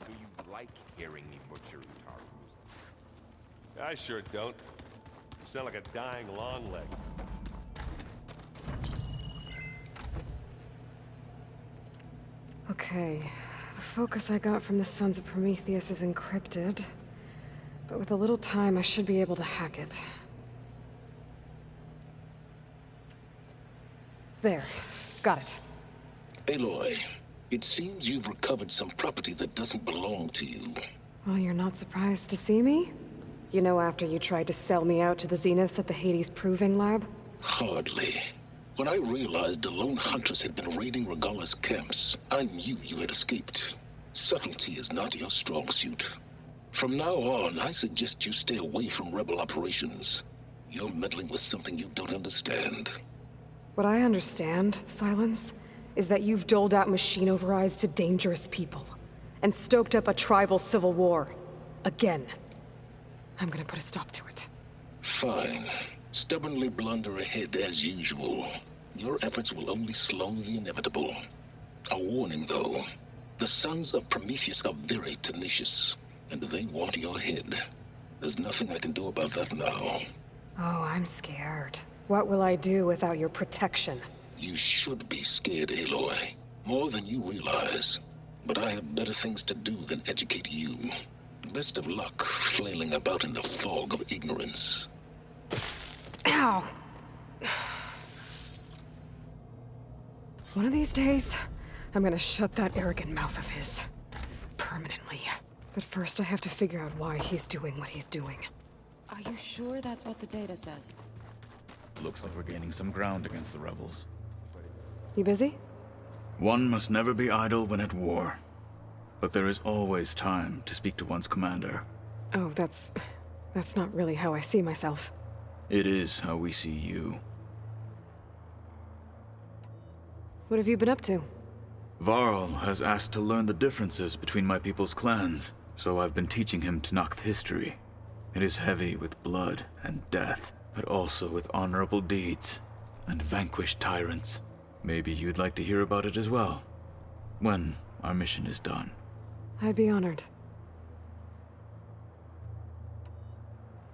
Do you like hearing me butcher Utaru? I sure don't. You sound like a dying longleg. Okay, the focus I got from the Sons of Prometheus is encrypted, but with a little time I should be able to hack it. There, got it. Aloy, it seems you've recovered some property that doesn't belong to you. Well, you're not surprised to see me? You know, after you tried to sell me out to the Zeniths at the Hades Proving Lab? Hardly. When I realized the lone huntress had been raiding Regalla's camps, I knew you had escaped. Subtlety is not your strong suit. From now on, I suggest you stay away from rebel operations. You're meddling with something you don't understand. What I understand, Silence, is that you've doled out machine overrides to dangerous people, and stoked up a tribal civil war. Again. I'm gonna put a stop to it. Fine. Stubbornly blunder ahead as usual. Your efforts will only slow the inevitable. A warning, though. The Sons of Prometheus are very tenacious, and they want your head. There's nothing I can do about that now. Oh, I'm scared. What will I do without your protection? You should be scared, Aloy. More than you realize. But I have better things to do than educate you. Best of luck flailing about in the fog of ignorance. Ow! One of these days, I'm gonna shut that arrogant mouth of his. Permanently. But first I have to figure out why he's doing what he's doing. Are you sure that's what the data says? Looks like we're gaining some ground against the rebels. You busy? One must never be idle when at war. But there is always time to speak to one's commander. Oh, that's not really how I see myself. It is how we see you. What have you been up to? Varl has asked to learn the differences between my people's clans, so I've been teaching him Tenakth history. It is heavy with blood and death, but also with honorable deeds and vanquished tyrants. Maybe you'd like to hear about it as well, when our mission is done. I'd be honored.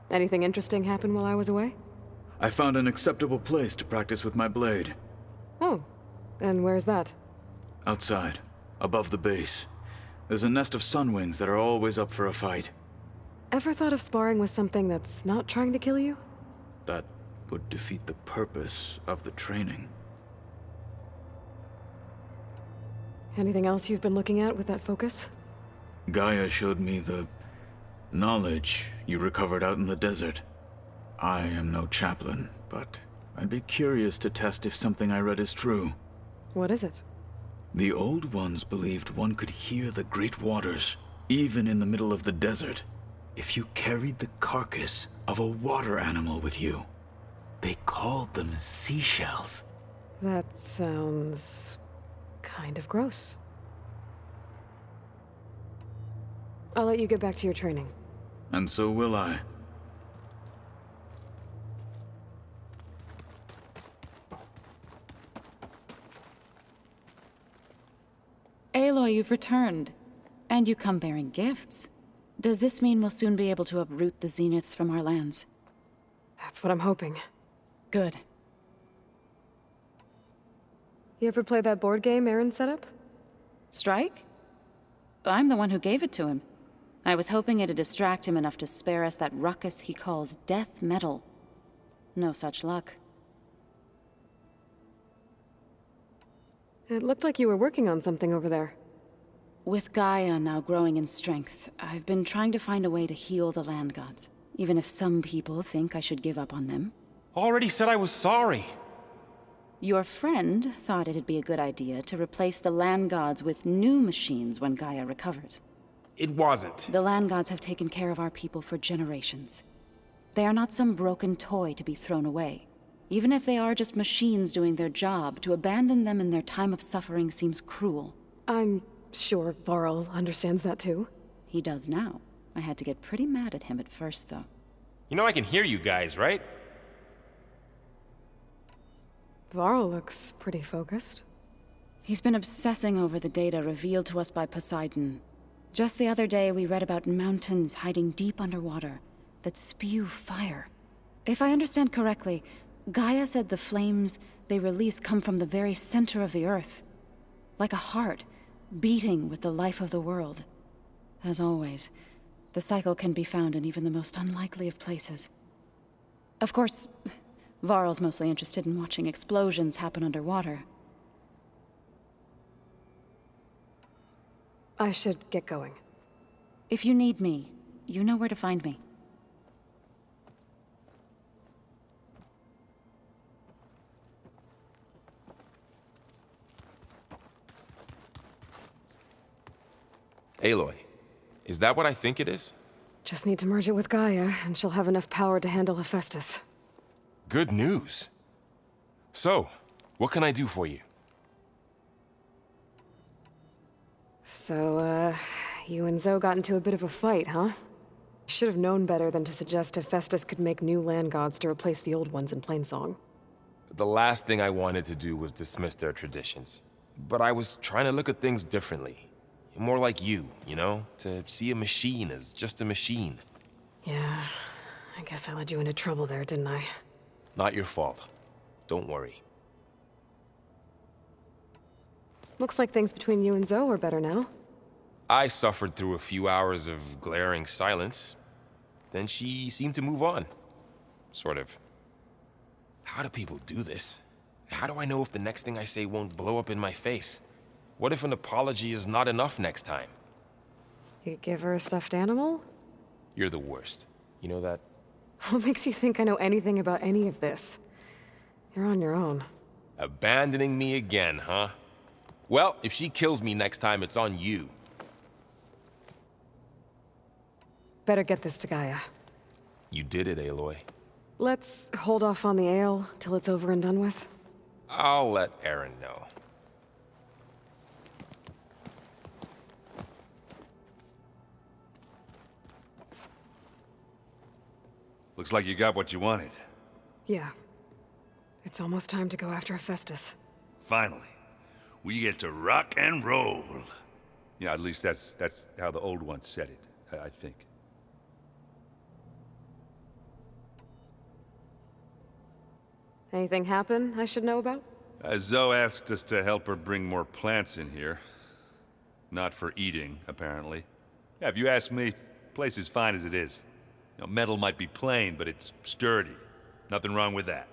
Anything interesting happen while I was away? I found an acceptable place to practice with my blade. Oh, and where's that? Outside, above the base. There's a nest of sunwings that are always up for a fight. Ever thought of sparring with something that's not trying to kill you? That would defeat the purpose of the training. Anything else you've been looking at with that focus? Gaia showed me the knowledge you recovered out in the desert. I am no chaplain, but I'd be curious to test if something I read is true. What is it? The Old Ones believed one could hear the great waters, even in the middle of the desert, if you carried the carcass of a water animal with you. They called them seashells. That sounds kind of gross. I'll let you get back to your training. And so will I. Aloy, you've returned. And you come bearing gifts. Does this mean we'll soon be able to uproot the Zeniths from our lands? That's what I'm hoping. Good. You ever play that board game Aaron set up? Strike? I'm the one who gave it to him. I was hoping it'd distract him enough to spare us that ruckus he calls death metal. No such luck. It looked like you were working on something over there. With Gaia now growing in strength, I've been trying to find a way to heal the land gods, even if some people think I should give up on them. Already said I was sorry. Your friend thought it'd be a good idea to replace the land gods with new machines when Gaia recovers. It wasn't. The land gods have taken care of our people for generations. They are not some broken toy to be thrown away. Even if they are just machines doing their job, to abandon them in their time of suffering seems cruel. I'm sure Varl understands that too. He does now. I had to get pretty mad at him at first, though. You know I can hear you guys, right? Varl looks pretty focused. He's been obsessing over the data revealed to us by Poseidon. Just the other day, we read about mountains hiding deep underwater that spew fire. If I understand correctly, Gaia said the flames they release come from the very center of the Earth. Like a heart, beating with the life of the world. As always, the cycle can be found in even the most unlikely of places. Of course, Varl's mostly interested in watching explosions happen underwater. I should get going. If you need me, you know where to find me. Aloy, is that what I think it is? Just need to merge it with Gaia, and she'll have enough power to handle Hephaestus. Good news. So, what can I do for you? So, you and Zoe got into a bit of a fight, huh? Should have known better than to suggest Hephaestus could make new land gods to replace the old ones in Plainsong. The last thing I wanted to do was dismiss their traditions. But I was trying to look at things differently. More like you know? To see a machine as just a machine. Yeah, I guess I led you into trouble there, didn't I? Not your fault. Don't worry. Looks like things between you and Zoe are better now. I suffered through a few hours of glaring silence. Then she seemed to move on. Sort of. How do people do this? How do I know if the next thing I say won't blow up in my face? What if an apology is not enough next time? You give her a stuffed animal? You're the worst. You know that? What makes you think I know anything about any of this? You're on your own. Abandoning me again, huh? Well, if she kills me next time, it's on you. Better get this to Gaia. You did it, Aloy. Let's hold off on the ale till it's over and done with. I'll let Aaron know. Looks like you got what you wanted. Yeah. It's almost time to go after Hephaestus. Finally. We get to rock and roll. Yeah, at least that's how the old ones said it, I think. Anything happen I should know about? Zoe asked us to help her bring more plants in here. Not for eating, apparently. Yeah, if you ask me, the place is fine as it is. You know, metal might be plain, but it's sturdy. Nothing wrong with that.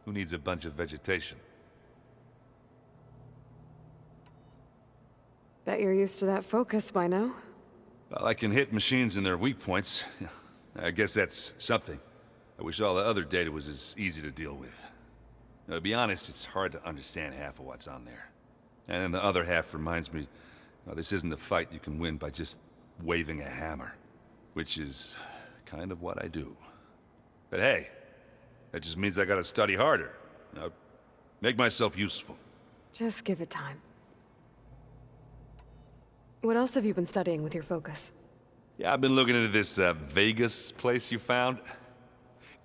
Who needs a bunch of vegetation? Bet you're used to that focus by now. Well, I can hit machines in their weak points. I guess that's something. I wish all the other data was as easy to deal with. Now, to be honest, it's hard to understand half of what's on there. And then the other half reminds me, this isn't a fight you can win by just waving a hammer. Which is kind of what I do. But hey, that just means I gotta study harder. Now, make myself useful. Just give it time. What else have you been studying with your focus? Yeah, I've been looking into this Vegas place you found.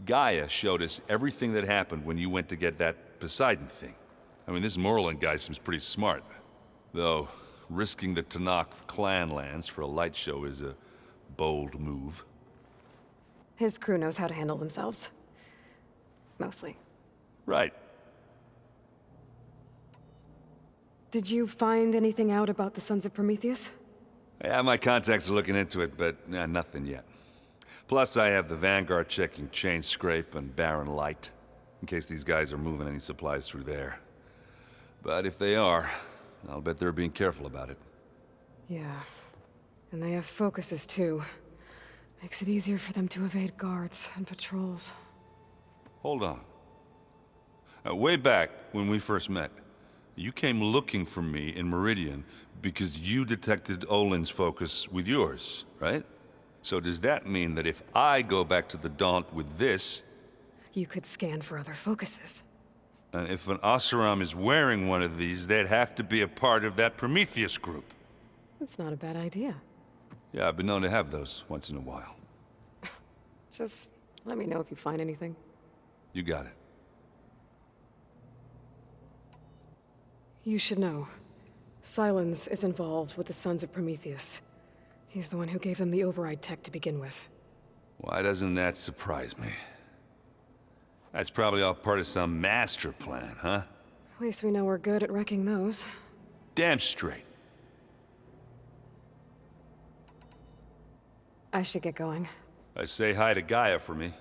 Gaia showed us everything that happened when you went to get that Poseidon thing. I mean, this Morlund guy seems pretty smart. Though, risking the Tenakth clan lands for a light show is a bold move. His crew knows how to handle themselves. Mostly. Right. Did you find anything out about the Sons of Prometheus? Yeah, my contacts are looking into it, but nothing yet. Plus, I have the Vanguard checking Chain Scrape and Barren Light, in case these guys are moving any supplies through there. But if they are, I'll bet they're being careful about it. Yeah. And they have focuses, too. Makes it easier for them to evade guards and patrols. Hold on. Way back, when we first met, you came looking for me in Meridian because you detected Olin's focus with yours, right? So does that mean that if I go back to the Daunt with this... You could scan for other focuses. And if an Oseram is wearing one of these, they'd have to be a part of that Prometheus group. That's not a bad idea. Yeah, I've been known to have those once in a while. Just let me know if you find anything. You got it. You should know. Sylens is involved with the Sons of Prometheus. He's the one who gave them the override tech to begin with. Why doesn't that surprise me? That's probably all part of some master plan, huh? At least we know we're good at wrecking those. Damn straight. I should get going. Say hi to Gaia for me.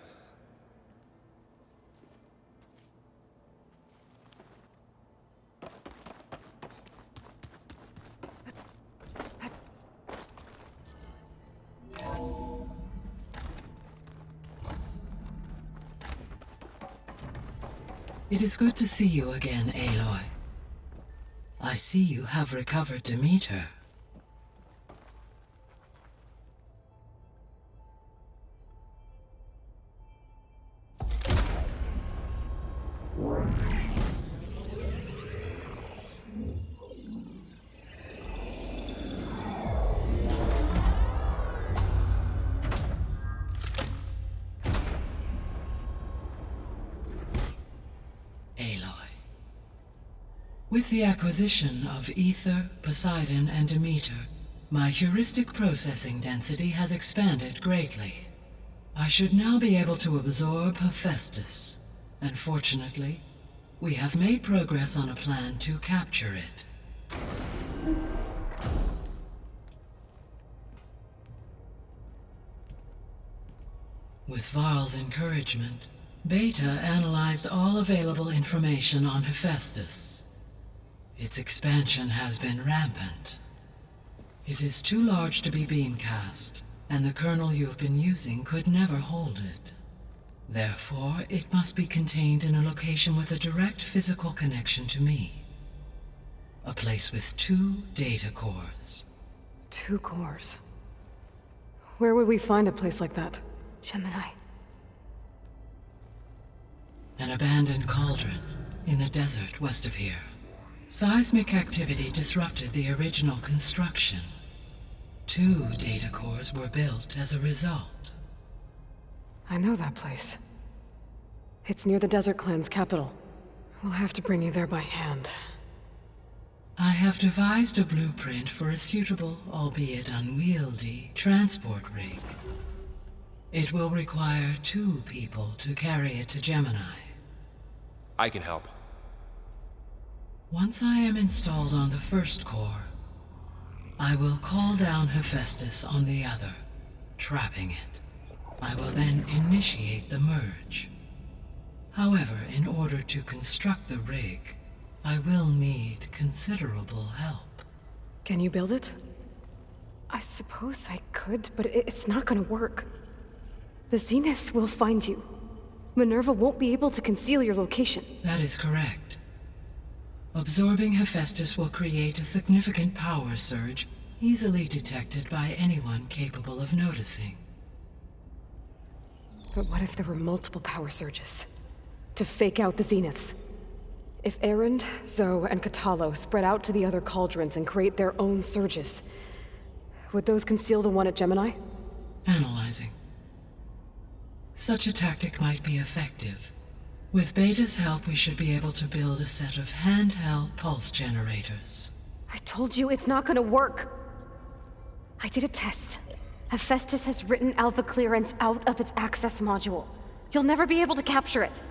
It is good to see you again, Aloy. I see you have recovered Demeter. With the acquisition of Ether, Poseidon, and Demeter, my heuristic processing density has expanded greatly. I should now be able to absorb Hephaestus, and fortunately, we have made progress on a plan to capture it. With Varl's encouragement, Beta analyzed all available information on Hephaestus. Its expansion has been rampant. It is too large to be beamcast, and the kernel you have been using could never hold it. Therefore, it must be contained in a location with a direct physical connection to me. A place with 2 data cores. 2 cores? Where would we find a place like that? Gemini. An abandoned cauldron in the desert west of here. Seismic activity disrupted the original construction. 2 data cores were built as a result. I know that place. It's near the Desert Clan's capital. We'll have to bring you there by hand. I have devised a blueprint for a suitable, albeit unwieldy, transport rig. It will require 2 people to carry it to Gemini. I can help. Once I am installed on the first core, I will call down Hephaestus on the other, trapping it. I will then initiate the merge. However, in order to construct the rig, I will need considerable help. Can you build it? I suppose I could, but it's not gonna work. The Zeniths will find you. Minerva won't be able to conceal your location. That is correct. Absorbing Hephaestus will create a significant power surge, easily detected by anyone capable of noticing. But what if there were multiple power surges? To fake out the Zeniths? If Erend, Zoe, and Katalo spread out to the other cauldrons and create their own surges, would those conceal the one at Gemini? Analyzing. Such a tactic might be effective. With Beta's help, we should be able to build a set of handheld pulse generators. I told you it's not gonna work! I did a test. Hephaestus has written Alpha clearance out of its access module. You'll never be able to capture it.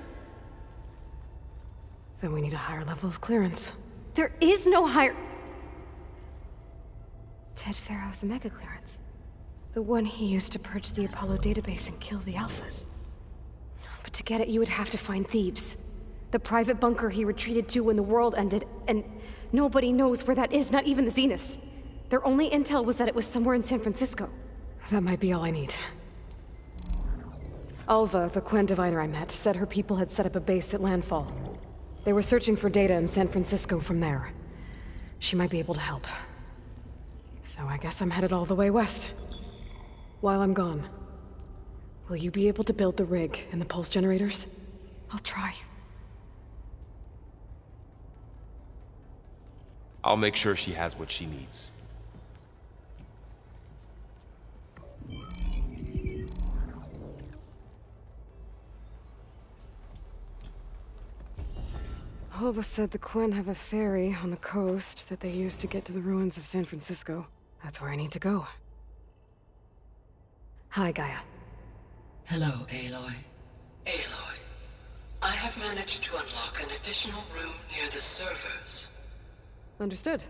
Then we need a higher level of clearance. There is no higher... Ted Pharaoh's Omega clearance. The one he used to purge the Apollo database and kill the Alphas. But to get it, you would have to find Thebes. The private bunker he retreated to when the world ended, and nobody knows where that is, not even the Zeniths. Their only intel was that it was somewhere in San Francisco. That might be all I need. Alva, the Quen diviner I met, said her people had set up a base at Landfall. They were searching for data in San Francisco from there. She might be able to help. So I guess I'm headed all the way west. While I'm gone, will you be able to build the rig and the pulse generators? I'll try. I'll make sure she has what she needs. Hova said the Quen have a ferry on the coast that they use to get to the ruins of San Francisco. That's where I need to go. Hi, Gaia. Hello, Aloy. Aloy, I have managed to unlock an additional room near the servers. Understood.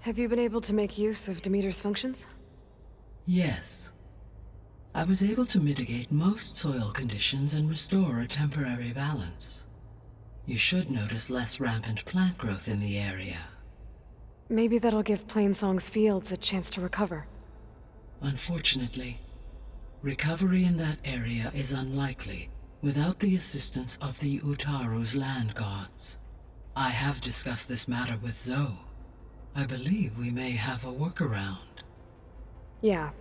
Have you been able to make use of Demeter's functions? Yes. I was able to mitigate most soil conditions and restore a temporary balance. You should notice less rampant plant growth in the area. Maybe that'll give Plainsong's fields a chance to recover. Unfortunately, recovery in that area is unlikely without the assistance of the Utaru's land gods. I have discussed this matter with Zoe. I believe we may have a workaround. Yeah,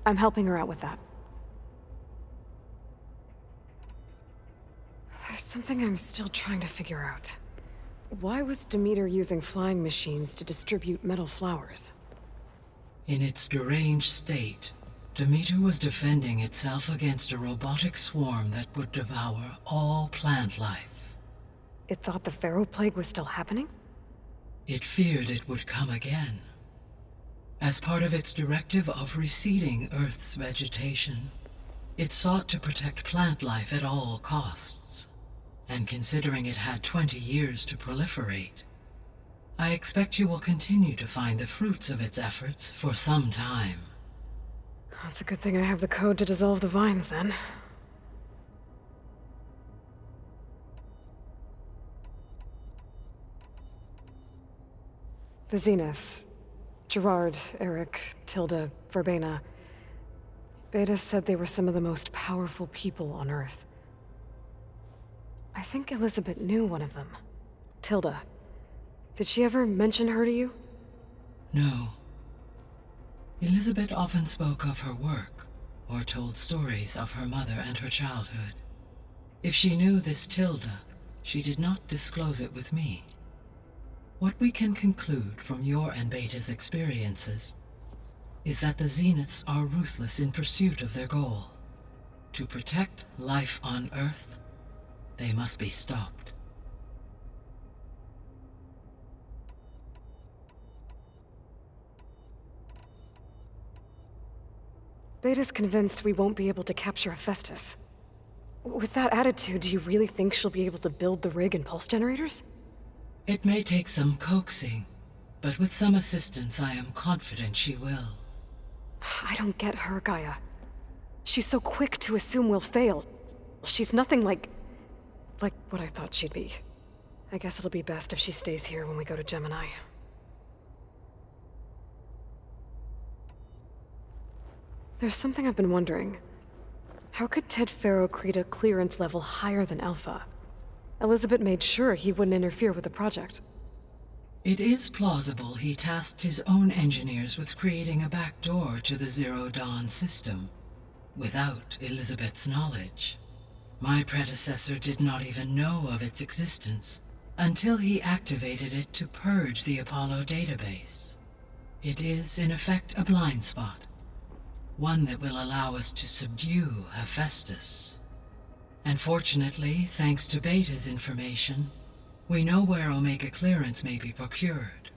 I'm helping her out with that. There's something I'm still trying to figure out. Why was Demeter using flying machines to distribute metal flowers? In its deranged state, Demeter was defending itself against a robotic swarm that would devour all plant life. It thought the Pharaoh Plague was still happening? It feared it would come again. As part of its directive of reseeding Earth's vegetation, it sought to protect plant life at all costs. And considering it had 20 years to proliferate, I expect you will continue to find the fruits of its efforts for some time. That's a good thing I have the code to dissolve the vines, then. The Zeniths. Gerard, Eric, Tilda, Verbena. Beta said they were some of the most powerful people on Earth. I think Elizabeth knew one of them. Tilda. Did she ever mention her to you? No. Elizabeth often spoke of her work, or told stories of her mother and her childhood. If she knew this Tilda, she did not disclose it with me. What we can conclude from your and Beta's experiences is that the Zeniths are ruthless in pursuit of their goal. To protect life on Earth, they must be stopped. Beta's convinced we won't be able to capture Hephaestus. With that attitude, do you really think she'll be able to build the rig and pulse generators? It may take some coaxing, but with some assistance I am confident she will. I don't get her, Gaia. She's so quick to assume we'll fail. She's nothing like what I thought she'd be. I guess it'll be best if she stays here when we go to Gemini. There's something I've been wondering. How could Ted Faro create a clearance level higher than Alpha? Elizabeth made sure he wouldn't interfere with the project. It is plausible he tasked his own engineers with creating a back door to the Zero Dawn system, without Elizabeth's knowledge. My predecessor did not even know of its existence until he activated it to purge the Apollo database. It is, in effect, a blind spot. One that will allow us to subdue Hephaestus. And fortunately, thanks to Beta's information, we know where Omega clearance may be procured.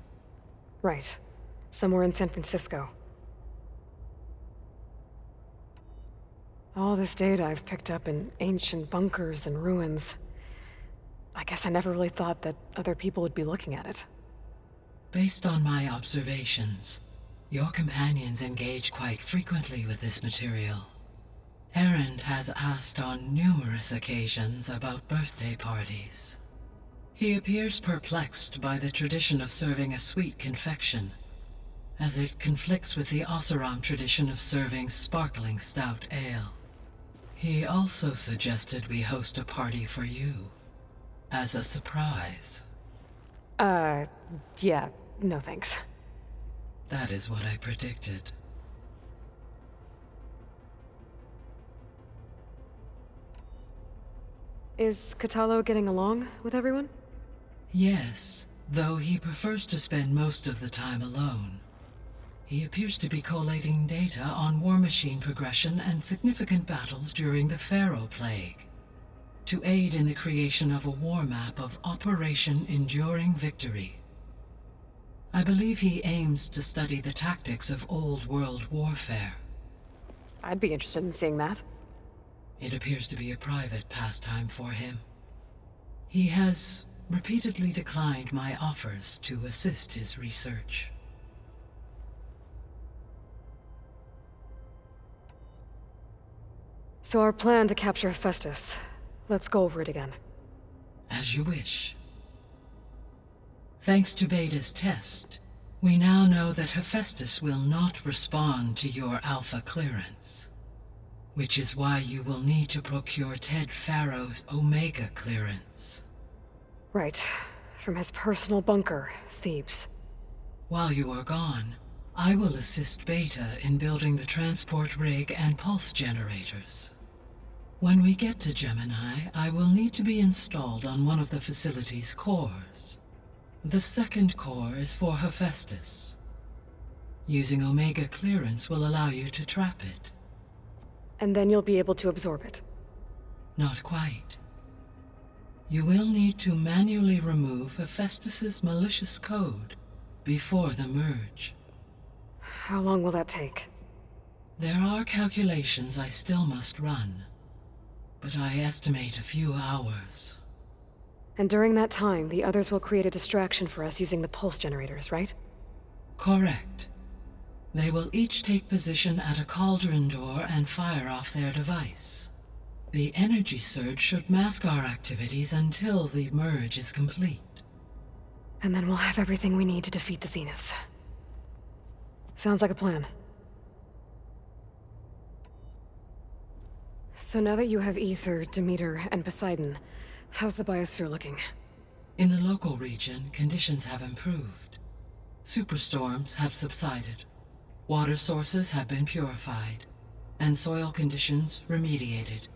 Right. Somewhere in San Francisco. All this data I've picked up in ancient bunkers and ruins. I guess I never really thought that other people would be looking at it. Based on my observations, your companions engage quite frequently with this material. Erend has asked on numerous occasions about birthday parties. He appears perplexed by the tradition of serving a sweet confection, as it conflicts with the Oseram tradition of serving sparkling stout ale. He also suggested we host a party for you, as a surprise. Yeah, no thanks. That is what I predicted. Is Katalo getting along with everyone? Yes, though he prefers to spend most of the time alone. He appears to be collating data on war machine progression and significant battles during the Pharaoh Plague, to aid in the creation of a war map of Operation Enduring Victory. I believe he aims to study the tactics of old world warfare. I'd be interested in seeing that. It appears to be a private pastime for him. He has repeatedly declined my offers to assist his research. So our plan to capture Hephaestus. Let's go over it again. As you wish. Thanks to Beta's test, we now know that Hephaestus will not respond to your Alpha clearance. Which is why you will need to procure Ted Pharaoh's Omega clearance. Right. From his personal bunker, Thebes. While you are gone, I will assist Beta in building the transport rig and pulse generators. When we get to Gemini, I will need to be installed on one of the facility's cores. The second core is for Hephaestus. Using Omega clearance will allow you to trap it. And then you'll be able to absorb it. Not quite. You will need to manually remove Hephaestus's malicious code before the merge. How long will that take? There are calculations I still must run, but I estimate a few hours. And during that time, the others will create a distraction for us using the pulse generators, right? Correct. They will each take position at a cauldron door and fire off their device. The energy surge should mask our activities until the merge is complete. And then we'll have everything we need to defeat the Zeniths. Sounds like a plan. So now that you have Ether, Demeter, and Poseidon, how's the biosphere looking? In the local region, conditions have improved. Superstorms have subsided. Water sources have been purified, and soil conditions remediated.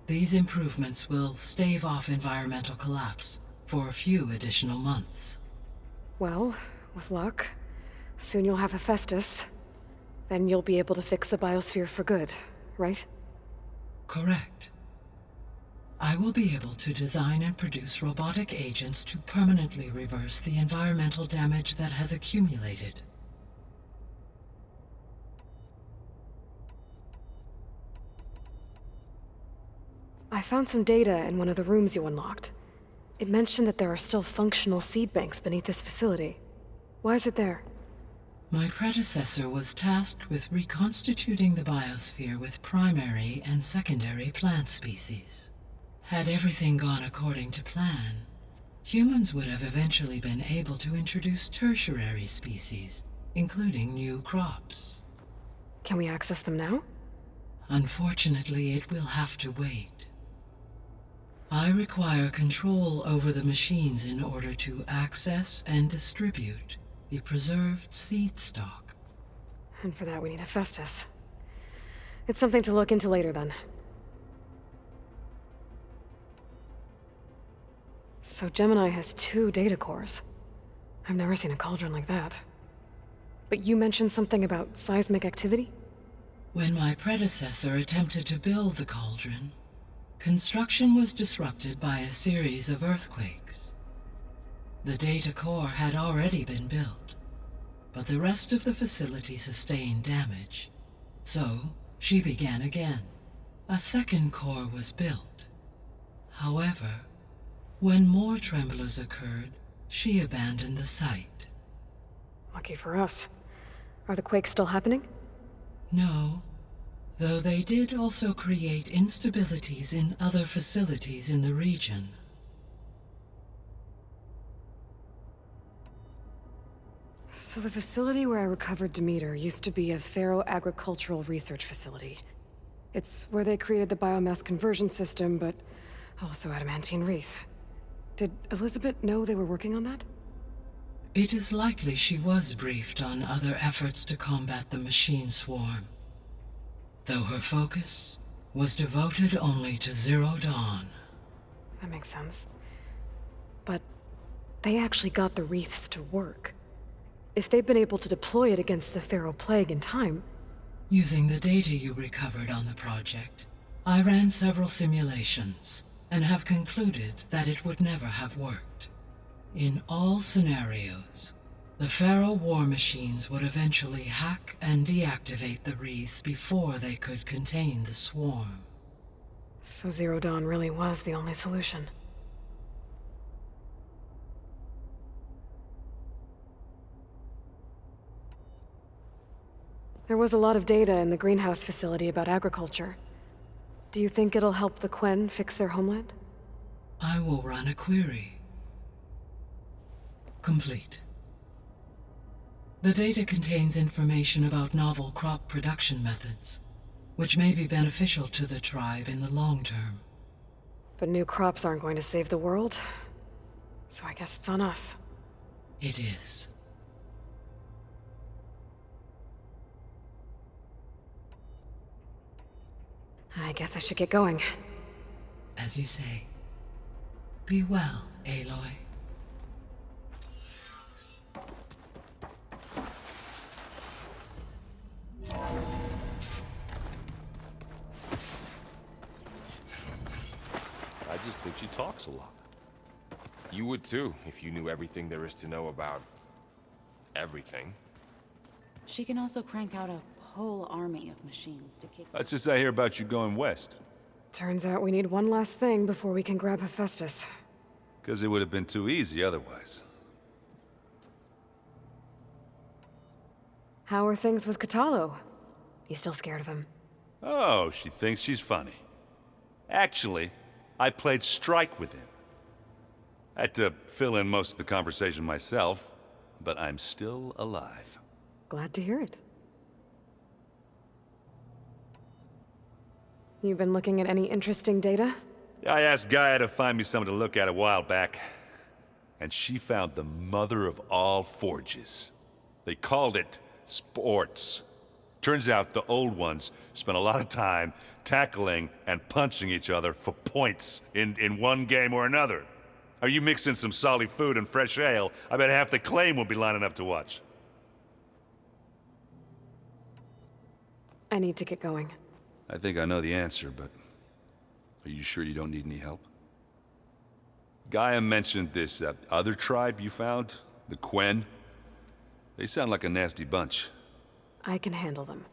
These improvements will stave off environmental collapse for a few additional months. Well, with luck, soon you'll have Hephaestus. Then you'll be able to fix the biosphere for good, right? Correct. I will be able to design and produce robotic agents to permanently reverse the environmental damage that has accumulated. I found some data in one of the rooms you unlocked. It mentioned that there are still functional seed banks beneath this facility. Why is it there? My predecessor was tasked with reconstituting the biosphere with primary and secondary plant species. Had everything gone according to plan, humans would have eventually been able to introduce tertiary species, including new crops. Can we access them now? Unfortunately, it will have to wait. I require control over the machines in order to access and distribute the preserved seed stock. And for that we need Hephaestus. It's something to look into later then. So Gemini has 2 data cores. I've never seen a cauldron like that. But you mentioned something about seismic activity? When my predecessor attempted to build the cauldron, construction was disrupted by a series of earthquakes. The data core had already been built, but the rest of the facility sustained damage. So, she began again. A second core was built. However, when more tremblers occurred, she abandoned the site. Lucky for us. Are the quakes still happening? No, though they did also create instabilities in other facilities in the region. So the facility where I recovered Demeter used to be a Pharaoh agricultural research facility. It's where they created the biomass conversion system, but also adamantine wreath. Did Elizabeth know they were working on that? It is likely she was briefed on other efforts to combat the machine swarm, though her focus was devoted only to Zero Dawn. That makes sense. But they actually got the wreaths to work. If they've been able to deploy it against the Pharaoh Plague in time... Using the data you recovered on the project, I ran several simulations and have concluded that it would never have worked. In all scenarios, the Pharaoh war machines would eventually hack and deactivate the wreaths before they could contain the swarm. So Zero Dawn really was the only solution. There was a lot of data in the greenhouse facility about agriculture. Do you think it'll help the Quen fix their homeland? I will run a query. Complete. The data contains information about novel crop production methods, which may be beneficial to the tribe in the long term. But new crops aren't going to save the world, so I guess it's on us. It is. I guess I should get going. As you say. Be well, Aloy. I just think she talks a lot. You would too, if you knew everything there is to know about... everything. She can also crank out a whole army of machines to kick... That's just I hear about you going west. Turns out we need one last thing before we can grab Hephaestus. Because it would have been too easy otherwise. How are things with Kotallo? You still scared of him? Oh, she thinks she's funny. Actually, I played strike with him. I had to fill in most of the conversation myself, but I'm still alive. Glad to hear it. You've been looking at any interesting data? I asked Gaia to find me something to look at a while back, and she found the mother of all forges. They called it sports. Turns out the old ones spent a lot of time tackling and punching each other for points in one game or another. Are you mixing some solid food and fresh ale? I bet half the claim will be lining up to watch. I need to get going. I think I know the answer, but are you sure you don't need any help? Gaia mentioned this other tribe you found, the Quen. They sound like a nasty bunch. I can handle them.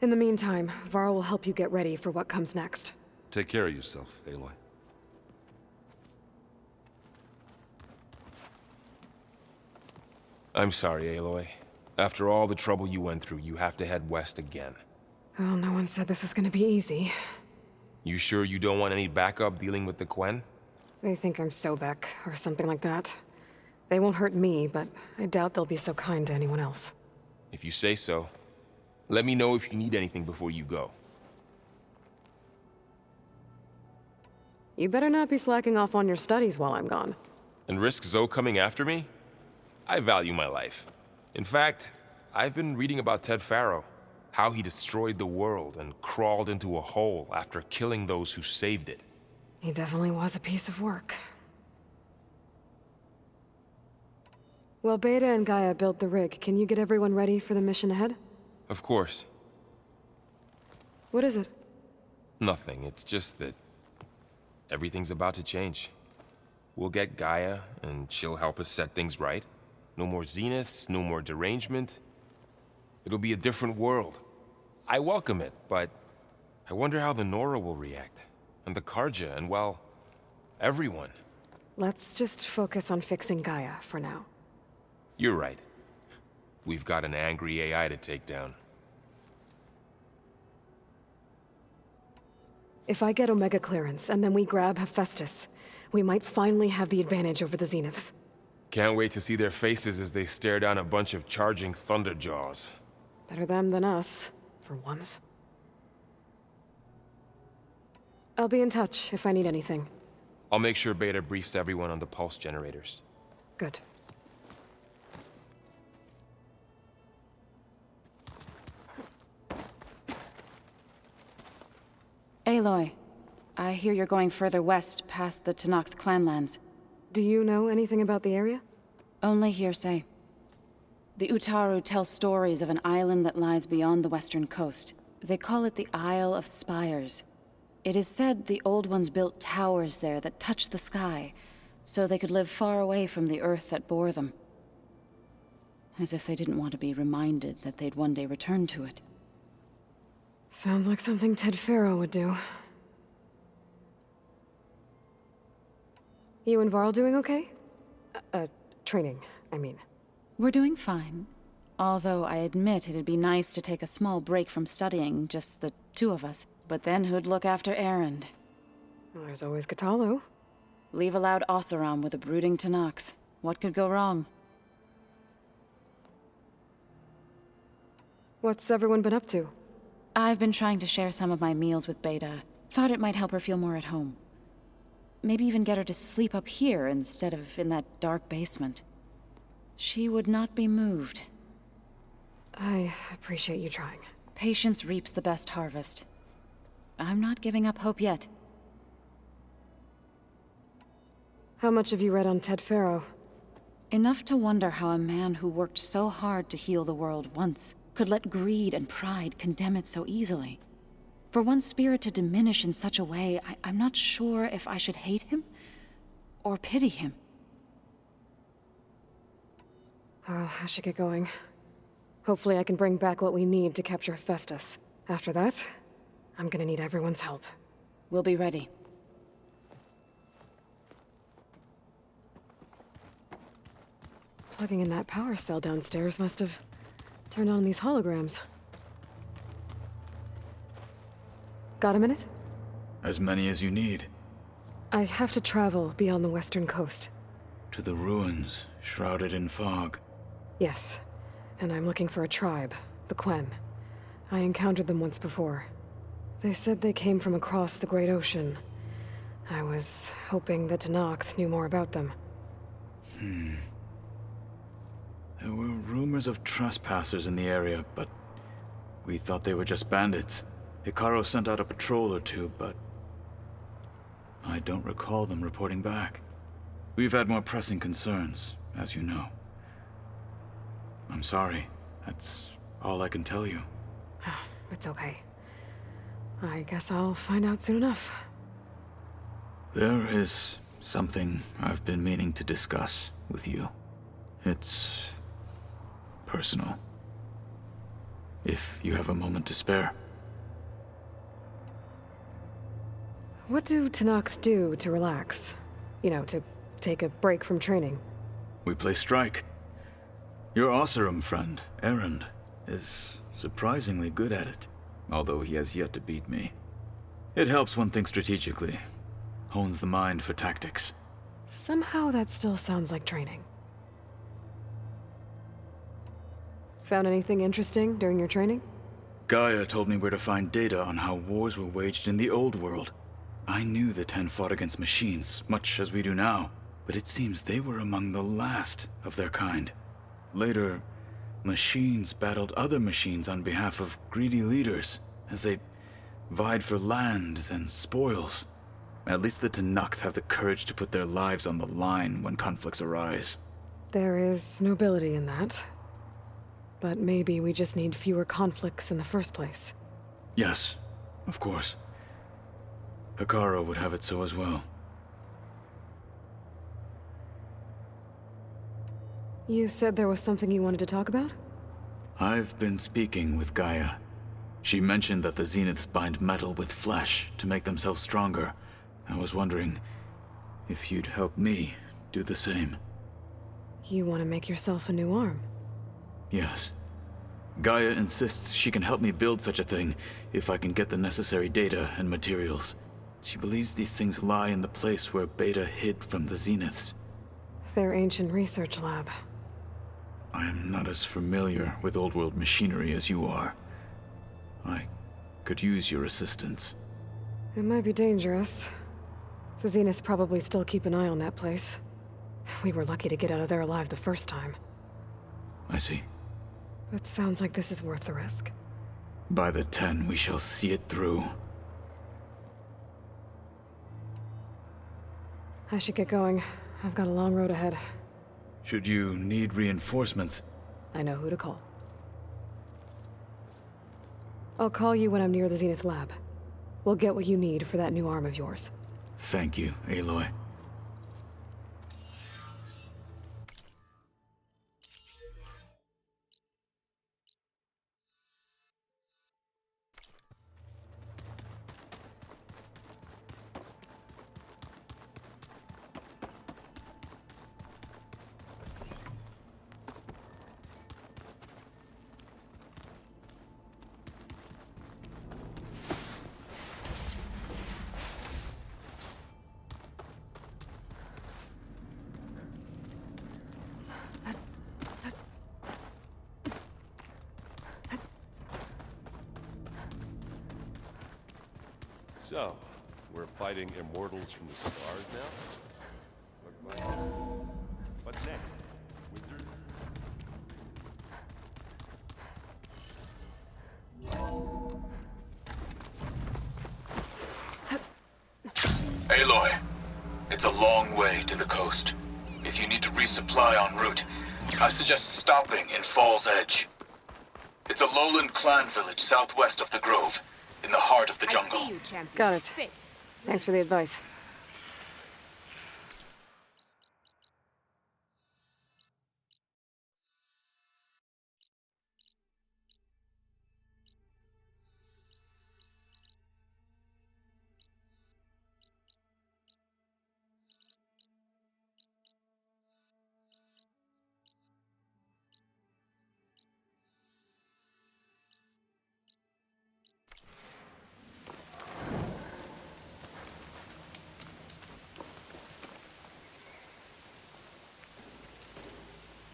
In the meantime, Varl will help you get ready for what comes next. Take care of yourself, Aloy. I'm sorry, Aloy. After all the trouble you went through, you have to head west again. Well, no one said this was gonna be easy. You sure you don't want any backup dealing with the Quen? They think I'm Sobek, or something like that. They won't hurt me, but I doubt they'll be so kind to anyone else. If you say so. Let me know if you need anything before you go. You better not be slacking off on your studies while I'm gone. And risk Zoe coming after me? I value my life. In fact, I've been reading about Ted Faro. How he destroyed the world and crawled into a hole after killing those who saved it. He definitely was a piece of work. Well, Beta and Gaia built the rig. Can you get everyone ready for the mission ahead? Of course. What is it? Nothing. It's just that everything's about to change. We'll get Gaia, and she'll help us set things right. No more zeniths, no more derangement. It'll be a different world. I welcome it, but I wonder how the Nora will react. And the Carja, and well, everyone. Let's just focus on fixing Gaia for now. You're right. We've got an angry AI to take down. If I get Omega clearance, and then we grab Hephaestus, we might finally have the advantage over the Zeniths. Can't wait to see their faces as they stare down a bunch of charging Thunderjaws. Better them than us, for once. I'll be in touch if I need anything. I'll make sure Beta briefs everyone on the pulse generators. Good. Aloy, I hear you're going further west past the Tenakth clanlands. Do you know anything about the area? Only hearsay. The Utaru tell stories of an island that lies beyond the western coast. They call it the Isle of Spires. It is said the Old Ones built towers there that touched the sky, so they could live far away from the earth that bore them. As if they didn't want to be reminded that they'd one day return to it. Sounds like something Ted Faro would do. You and Varl doing okay? Training, I mean. We're doing fine. Although I admit it'd be nice to take a small break from studying, just the two of us. But then who'd look after Erend? Well, there's always Kotallo. Leave a loud Oseram with a brooding Tenakth. What could go wrong? What's everyone been up to? I've been trying to share some of my meals with Beta. Thought it might help her feel more at home. Maybe even get her to sleep up here instead of in that dark basement. She would not be moved. I appreciate you trying. Patience reaps the best harvest. I'm not giving up hope yet. How much have you read on Ted Faro? Enough to wonder how a man who worked so hard to heal the world once could let greed and pride condemn it so easily. For one's spirit to diminish in such a way, I'm not sure if I should hate him or pity him. Well, I should get going. Hopefully I can bring back what we need to capture Hephaestus. After that, I'm gonna need everyone's help. We'll be ready. Plugging in that power cell downstairs must have turned on these holograms. Got a minute? As many as you need. I have to travel beyond the western coast. To the ruins, shrouded in fog. Yes, and I'm looking for a tribe, the Quen. I encountered them once before. They said they came from across the Great Ocean. I was hoping that Tenakth knew more about them. There were rumors of trespassers in the area, but we thought they were just bandits. Hekarro sent out a patrol or two, but I don't recall them reporting back. We've had more pressing concerns, as you know. I'm sorry. That's all I can tell you. It's okay. I guess I'll find out soon enough. There is something I've been meaning to discuss with you. It's personal. If you have a moment to spare. What do Tenakth do to relax? You know, to take a break from training? We play strike. Your Oseram friend, Erend, is surprisingly good at it, although he has yet to beat me. It helps one think strategically, hones the mind for tactics. Somehow that still sounds like training. Found anything interesting during your training? Gaia told me where to find data on how wars were waged in the old world. I knew the Ten fought against machines, much as we do now, but it seems they were among the last of their kind. Later, machines battled other machines on behalf of greedy leaders, as they vied for lands and spoils. At least the Tenakth have the courage to put their lives on the line when conflicts arise. There is nobility in that. But maybe we just need fewer conflicts in the first place. Yes, of course. Hekarro would have it so as well. You said there was something you wanted to talk about? I've been speaking with Gaia. She mentioned that the Zeniths bind metal with flesh to make themselves stronger. I was wondering if you'd help me do the same. You want to make yourself a new arm? Yes. Gaia insists she can help me build such a thing if I can get the necessary data and materials. She believes these things lie in the place where Beta hid from the Zeniths. Their ancient research lab. I am not as familiar with old world machinery as you are. I could use your assistance. It might be dangerous. The Zeniths probably still keep an eye on that place. We were lucky to get out of there alive the first time. I see. It sounds like this is worth the risk. By the 10, we shall see it through. I should get going. I've got a long road ahead. Should you need reinforcements, I know who to call. I'll call you when I'm near the Zenith lab. We'll get what you need for that new arm of yours. Thank you, Aloy. So, we're fighting immortals from the stars now? Looks like... What's next? Wizards? Aloy, it's a long way to the coast. If you need to resupply en route, I suggest stopping in Falls Edge. It's a lowland clan village southwest of the Grove, in the heart of the jungle. Got it. Thanks for the advice.